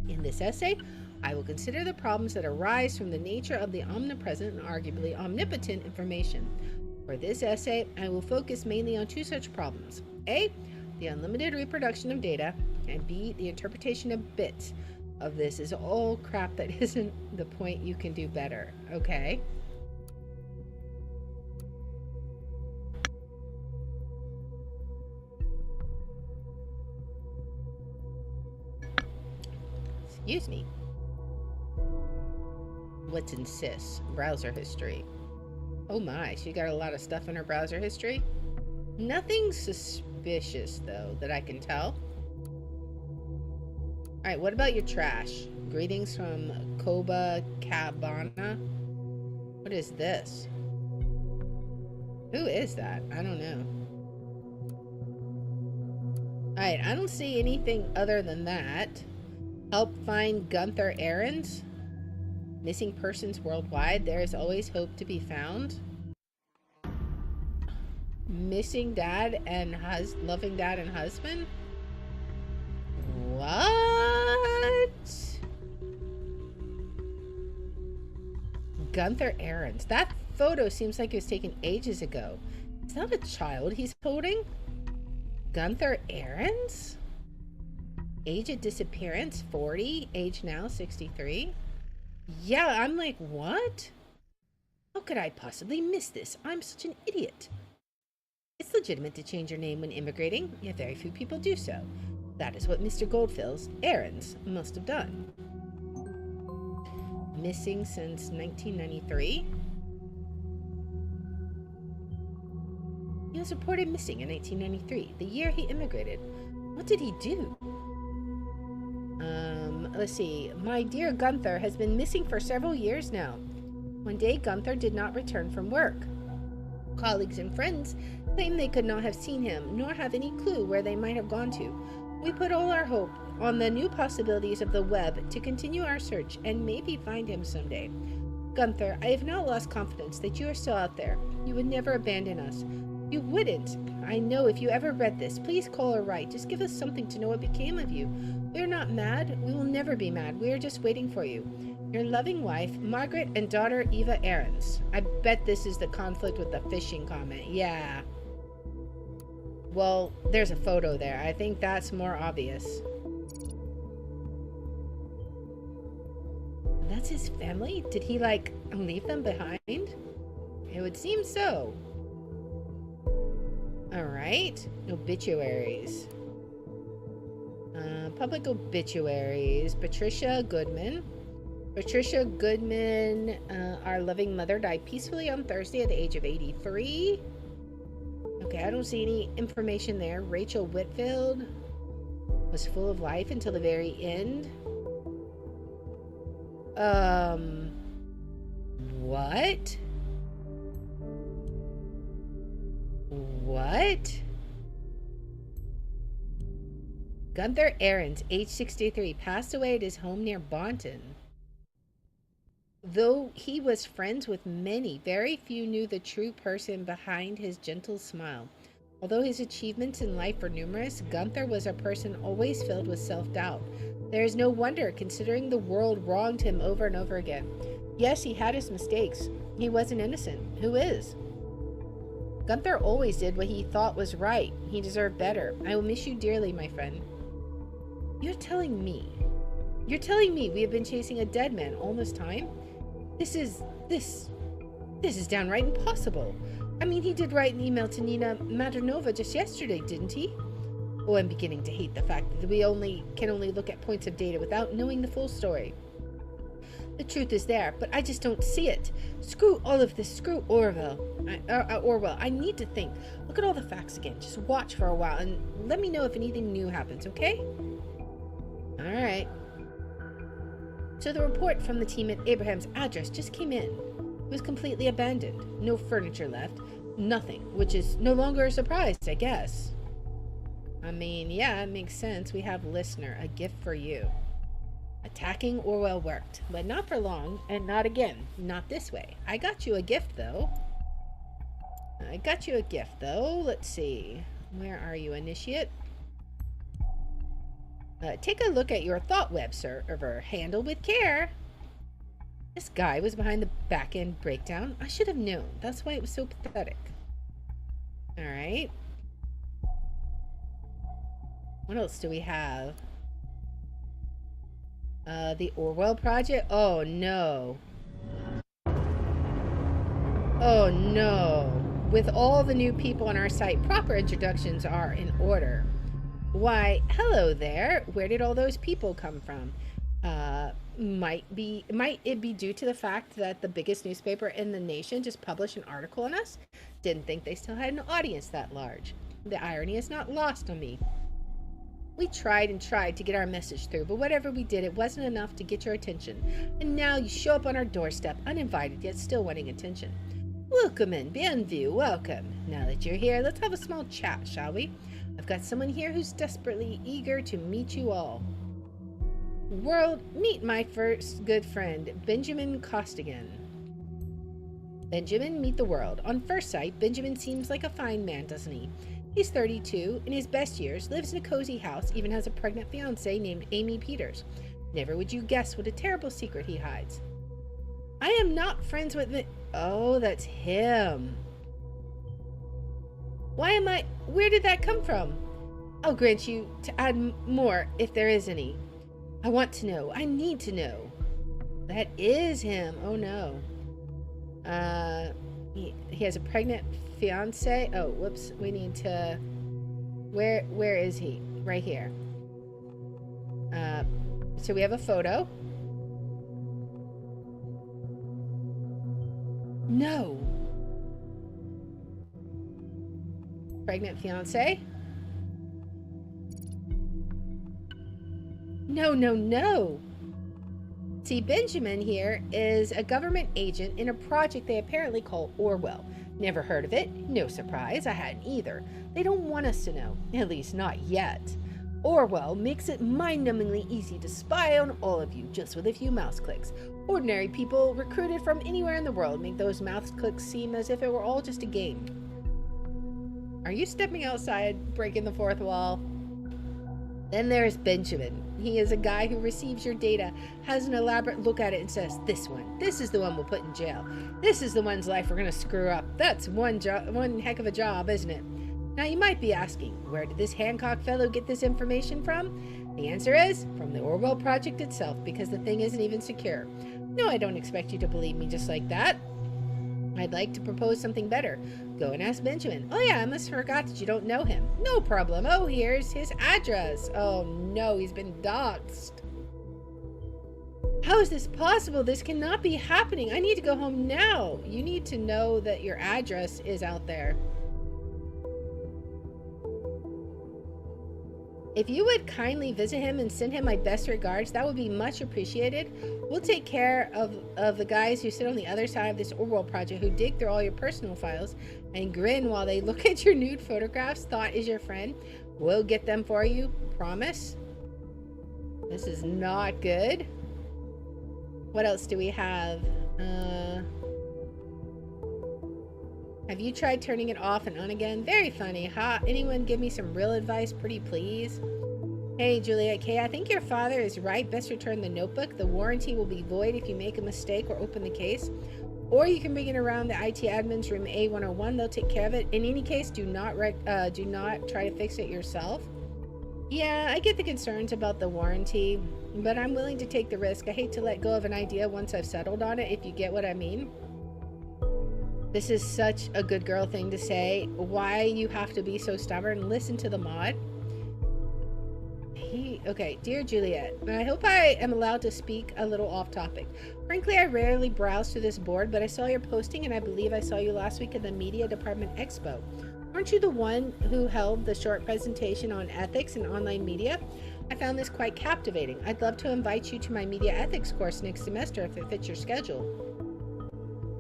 In this essay, I will consider the problems that arise from the nature of the omnipresent and arguably omnipotent information. For this essay, I will focus mainly on two such problems. A, the unlimited reproduction of data, and B, the interpretation of bits. Of this is all crap that isn't the point. You can do better, okay? Excuse me. What's in sys? Browser history. Oh my, she got a lot of stuff in her browser history. Nothing suspicious, though, that I can tell. Alright, what about your trash? Greetings from Copacabana. What is this? Who is that? I don't know. Alright, I don't see anything other than that. Help find Gunther Ahrens. Missing persons worldwide. There is always hope to be found. Missing dad and loving dad and husband. What? Gunther Ahrens. That photo seems like it was taken ages ago. Is that a child he's holding? Gunther Ahrens? Age of disappearance 40. Age now 63. Yeah, I'm like, what? How could I possibly miss this? I'm such an idiot. It's legitimate to change your name when immigrating, yet very few people do so. That is what Mr. Goldfels, Ahrens, must have done. Missing since 1993? He was reported missing in 1993, the year he immigrated. What did he do? Let's see. My dear Gunther has been missing for several years now. One day, Gunther did not return from work. Colleagues and friends claim they could not have seen him, nor have any clue where they might have gone to. We put all our hope on the new possibilities of the web to continue our search and maybe find him someday. Gunther, I have now lost confidence that you are still out there. You would never abandon us. You wouldn't. I know if you ever read this, please call or write. Just give us something to know what became of you. We are not mad. We will never be mad. We are just waiting for you. Your loving wife, Margaret, and daughter, Eva Ahrens. I bet this is the conflict with the fishing comment. Yeah. Well, there's a photo there. I think that's more obvious. That's his family? Did he, like, leave them behind? It would seem so. Alright. Obituaries. Public obituaries. Patricia Goodman. Patricia Goodman, our loving mother, died peacefully on Thursday at the age of 83. Okay, I don't see any information there. Rachel Whitfield was full of life until the very end. What? What? Gunther Ahrens, age 63, passed away at his home near Bonton. Though he was friends with many, very few knew the true person behind his gentle smile. Although his achievements in life were numerous, Gunther was a person always filled with self-doubt. There is no wonder, considering the world wronged him over and over again. Yes, he had his mistakes. He wasn't innocent. Who is? Gunther always did what he thought was right. He deserved better. I will miss you dearly, my friend. You're telling me we have been chasing a dead man all this time? This is downright impossible. I mean, he did write an email to Nina Maternova just yesterday, didn't he? Oh, I'm beginning to hate the fact that we can only look at points of data without knowing the full story. The truth is there, but I just don't see it. Screw all of this. Screw Orwell. Orwell. I need to think. Look at all the facts again. Just watch for a while and let me know if anything new happens, okay? All right. So the report from the team at Abraham's address just came in. It was completely abandoned. No furniture left. Nothing, which is no longer a surprise, I guess. I mean, yeah, it makes sense. We have listener, a gift for you. Attacking Orwell worked, but not for long, and not again. Not this way. I got you a gift, though. Let's see. Where are you, initiate? Take a look at your thought web server. Handle with care. This guy was behind the back-end breakdown. I should have known. That's why it was so pathetic. Alright. What else do we have? The Orwell project? Oh no. Oh no. With all the new people on our site, proper introductions are in order. Why, hello there. Where did all those people come from? Might it be due to the fact that the biggest newspaper in the nation just published an article on us? Didn't think they still had an audience that large. The irony is not lost on me. We tried and tried to get our message through, but whatever we did, it wasn't enough to get your attention. And now you show up on our doorstep, uninvited, yet still wanting attention. Welcome in, bienvenue, welcome. Now that you're here, let's have a small chat, shall we? I've got someone here who's desperately eager to meet you all. World, meet my first good friend, Benjamin Costigan. Benjamin, meet the world. On first sight, Benjamin seems like a fine man, doesn't he? He's 32, in his best years, lives in a cozy house, even has a pregnant fiancée named Amy Peters. Never would you guess what a terrible secret he hides. I am not friends with Oh, that's him. Where did that come from? I'll grant you to add more if there is any. I want to know. I need to know. That is him. Oh no. He has a pregnant fiance. Oh, whoops. We need to. Where is he? Right here. So we have a photo. No. Pregnant fiance. No. See, Benjamin here is a government agent in a project they apparently call Orwell. Never heard of it. No surprise, I hadn't either. They don't want us to know, at least not yet. Orwell makes it mind-numbingly easy to spy on all of you just with a few mouse clicks. Ordinary people recruited from anywhere in the world make those mouse clicks seem as if it were all just a game. Are you stepping outside, breaking the fourth wall? Then there's Benjamin. He is a guy who receives your data, has an elaborate look at it and says, this is the one we'll put in jail. This is the one's life we're going to screw up. That's one heck of a job, isn't it? Now you might be asking, where did this Hancock fellow get this information from? The answer is, from the Orwell project itself, because the thing isn't even secure. No, I don't expect you to believe me just like that. I'd like to propose something better. Go and ask Benjamin. Oh yeah, I almost forgot that you don't know him. No problem. Oh, here's his address. Oh no, he's been doxxed. How is this possible? This cannot be happening. I need to go home now. You need to know that your address is out there. If you would kindly visit him and send him my best regards, that would be much appreciated. We'll take care of the guys who sit on the other side of this Orwell project, who dig through all your personal files and grin while they look at your nude photographs. Thought is your friend. We'll get them for you. Promise. This is not good. What else do we have? Have you tried turning it off and on again? Very funny. Ha! Anyone give me some real advice, pretty please? Hey, Juliet K. I think your father is right. Best return the notebook. The warranty will be void if you make a mistake or open the case. Or you can bring it around the IT admin's room A101. They'll take care of it. In any case, do not try to fix it yourself. Yeah, I get the concerns about the warranty, but I'm willing to take the risk. I hate to let go of an idea once I've settled on it, if you get what I mean. This is such a good girl thing to say. Why you have to be so stubborn? Listen to the mod. Okay, dear Juliet, I hope I am allowed to speak a little off topic. Frankly, I rarely browse through this board, but I saw your posting and I believe I saw you last week at the Media Department Expo. Aren't you the one who held the short presentation on ethics and online media? I found this quite captivating. I'd love to invite you to my media ethics course next semester if it fits your schedule.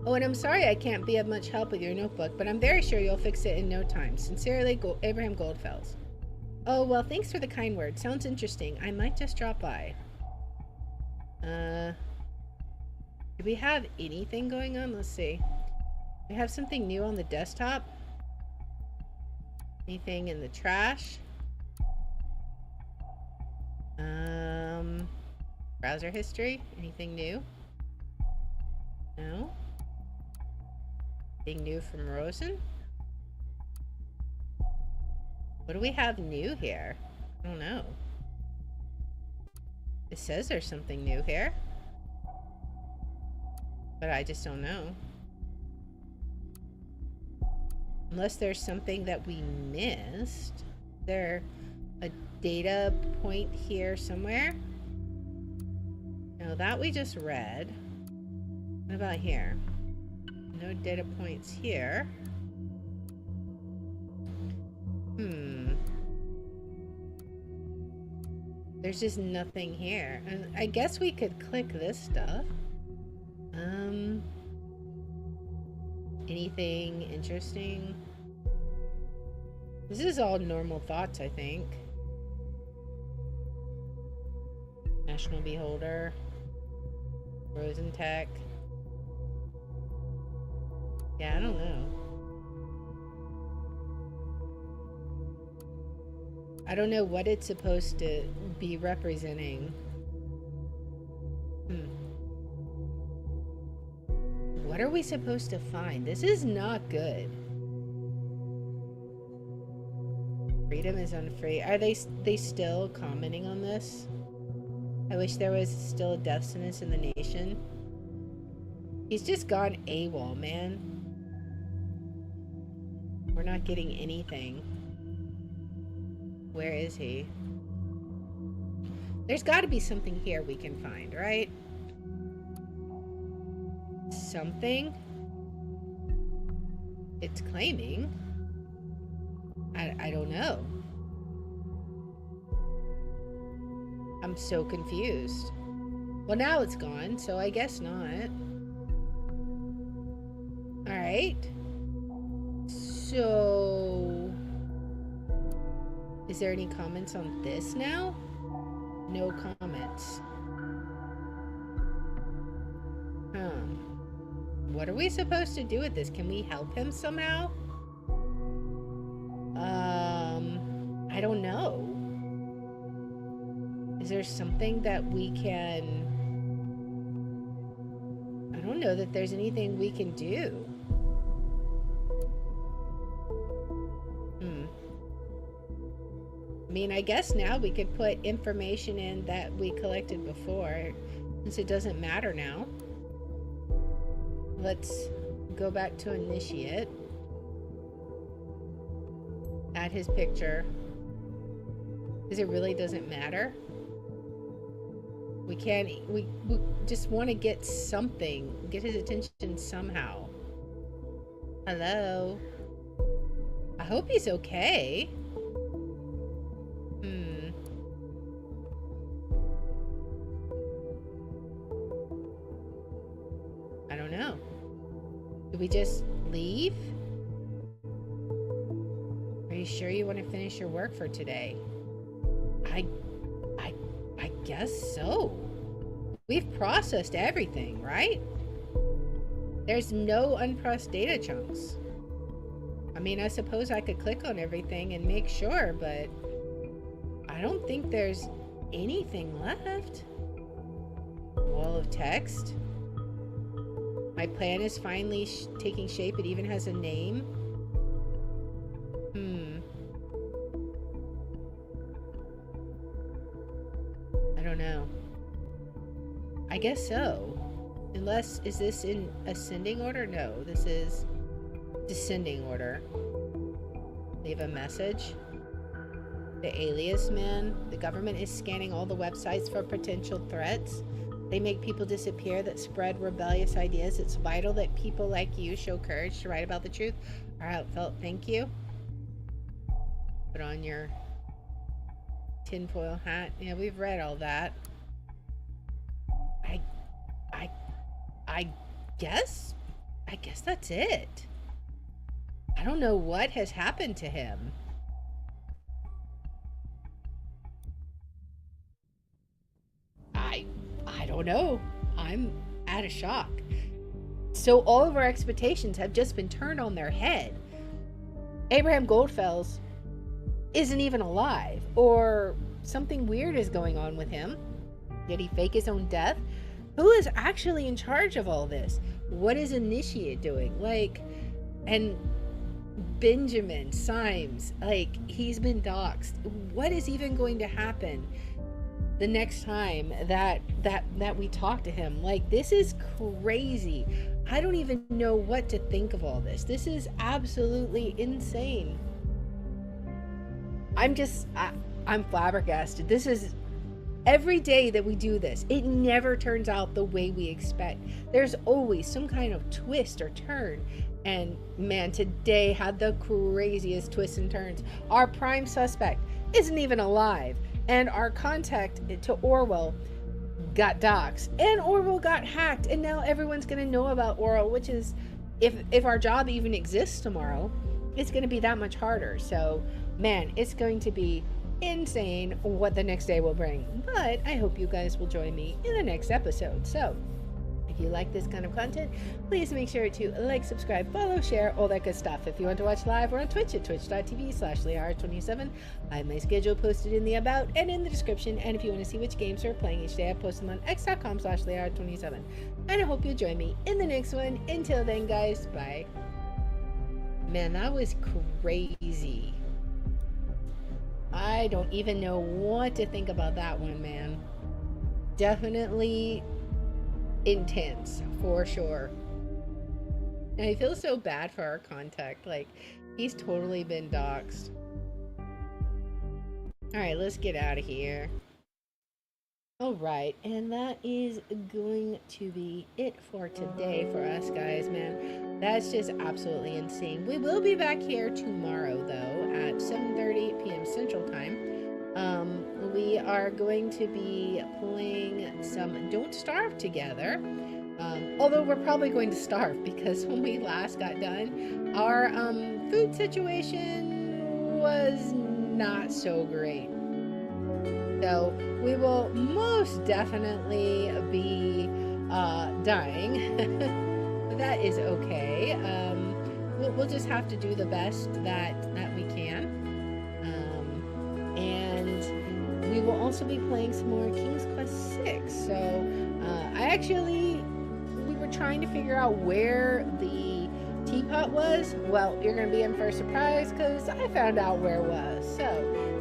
Oh, and I'm sorry I can't be of much help with your notebook, but I'm very sure you'll fix it in no time. Sincerely, Abraham Goldfels. Oh, well, thanks for the kind word. Sounds interesting. I might just drop by. Do we have anything going on? Let's see. We have something new on the desktop. Anything in the trash? Browser history? Anything new? No? Anything new from Rosen? What do we have new here? I don't know. It says there's something new here, but I just don't know. Unless there's something that we missed. Is there a data point here somewhere? No, that we just read. What about here? No data points here. There's just nothing here. And I guess we could click this stuff. Anything interesting? This is all normal thoughts, I think. National Beholder. Rosentech. Yeah, I don't know. I don't know what it's supposed to be representing. What are we supposed to find? This is not good. Freedom is unfree. Are they still commenting on this? I wish there was still a death sentence in the nation. He's just gone AWOL, man. We're not getting anything. Where is he? There's got to be something here we can find, right? Something? It's claiming. I don't know. I'm so confused. Well, now it's gone, so I guess not. Alright. So... Is there any comments on this now? No comments. What are we supposed to do with this? Can we help him somehow? I don't know. Is there something that we can... I don't know that there's anything we can do. I mean, I guess now we could put information in that we collected before, since it doesn't matter now. Let's go back to initiate. Add his picture. Because it really doesn't matter. We can't, we just want to get something, get his attention somehow. Hello? I hope he's okay. I don't know. Do we just leave? Are you sure you want to finish your work for today? I guess so. We've processed everything, right? There's no unprocessed data chunks. I mean, I suppose I could click on everything and make sure, but I don't think there's anything left. Wall of text. My plan is finally taking shape. It even has a name. I don't know. I guess so. Unless, is this in ascending order? No, this is descending order. Leave a message. The alias man. The government is scanning all the websites for potential threats. They make people disappear that spread rebellious ideas. It's vital that people like you show courage to write about the truth. Our heartfelt thank you. Put on your tinfoil hat. Yeah, we've read all that. I guess that's it. I don't know what has happened to him. I don't know. I'm at a shock. So all of our expectations have just been turned on their head. Abraham Goldfels isn't even alive, or something weird is going on with him. Did he fake his own death? Who is actually in charge of all this? What is Initiate doing? Like, and Benjamin Symes, like, he's been doxxed. What is even going to happen the next time that we talk to him? Like, this is crazy. I don't even know what to think of all this. This is absolutely insane. I'm flabbergasted. This is every day that we do this, it never turns out the way we expect. There's always some kind of twist or turn. And man, today had the craziest twists and turns. Our prime suspect isn't even alive. And our contact to Orwell got doxxed. And Orwell got hacked. And now everyone's going to know about Orwell, which is, if our job even exists tomorrow, it's going to be that much harder. So, man, it's going to be insane what the next day will bring. But I hope you guys will join me in the next episode. So, if you like this kind of content, please make sure to like, subscribe, follow, share, all that good stuff. If you want to watch live, we're on Twitch at twitch.tv/Lear27. I have my schedule posted in the about and in the description. And if you want to see which games we're playing each day, I post them on x.com/Lear27. And I hope you'll join me in the next one. Until then, guys, bye. Man, that was crazy. I don't even know what to think about that one, man. Definitely intense, for sure. And I feel so bad for our contact. Like, he's totally been doxxed. Alright, let's get out of here. Alright, and that is going to be it for today for us, guys, man. That's just absolutely insane. We will be back here tomorrow, though, at 7:30 p.m. Central Time. We are going to be playing some Don't Starve together. Although we're probably going to starve, because when we last got done, our food situation was not so great. So we will most definitely be dying. That is okay. We'll just have to do the best that we can. And we will also be playing some more King's Quest 6. So we were trying to figure out where the teapot was. Well, you're going to be in for a surprise because I found out where it was. So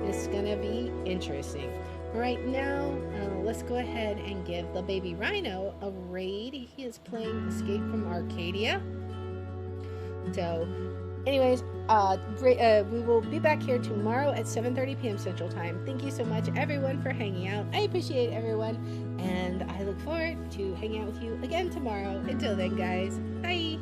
it's going to be interesting. Right now, let's go ahead and give the baby rhino a raid. He is playing Escape from Arcadia. So, anyways, we will be back here tomorrow at 7:30 p.m. Central Time. Thank you so much, everyone, for hanging out. I appreciate everyone, and I look forward to hanging out with you again tomorrow. Until then, guys, bye!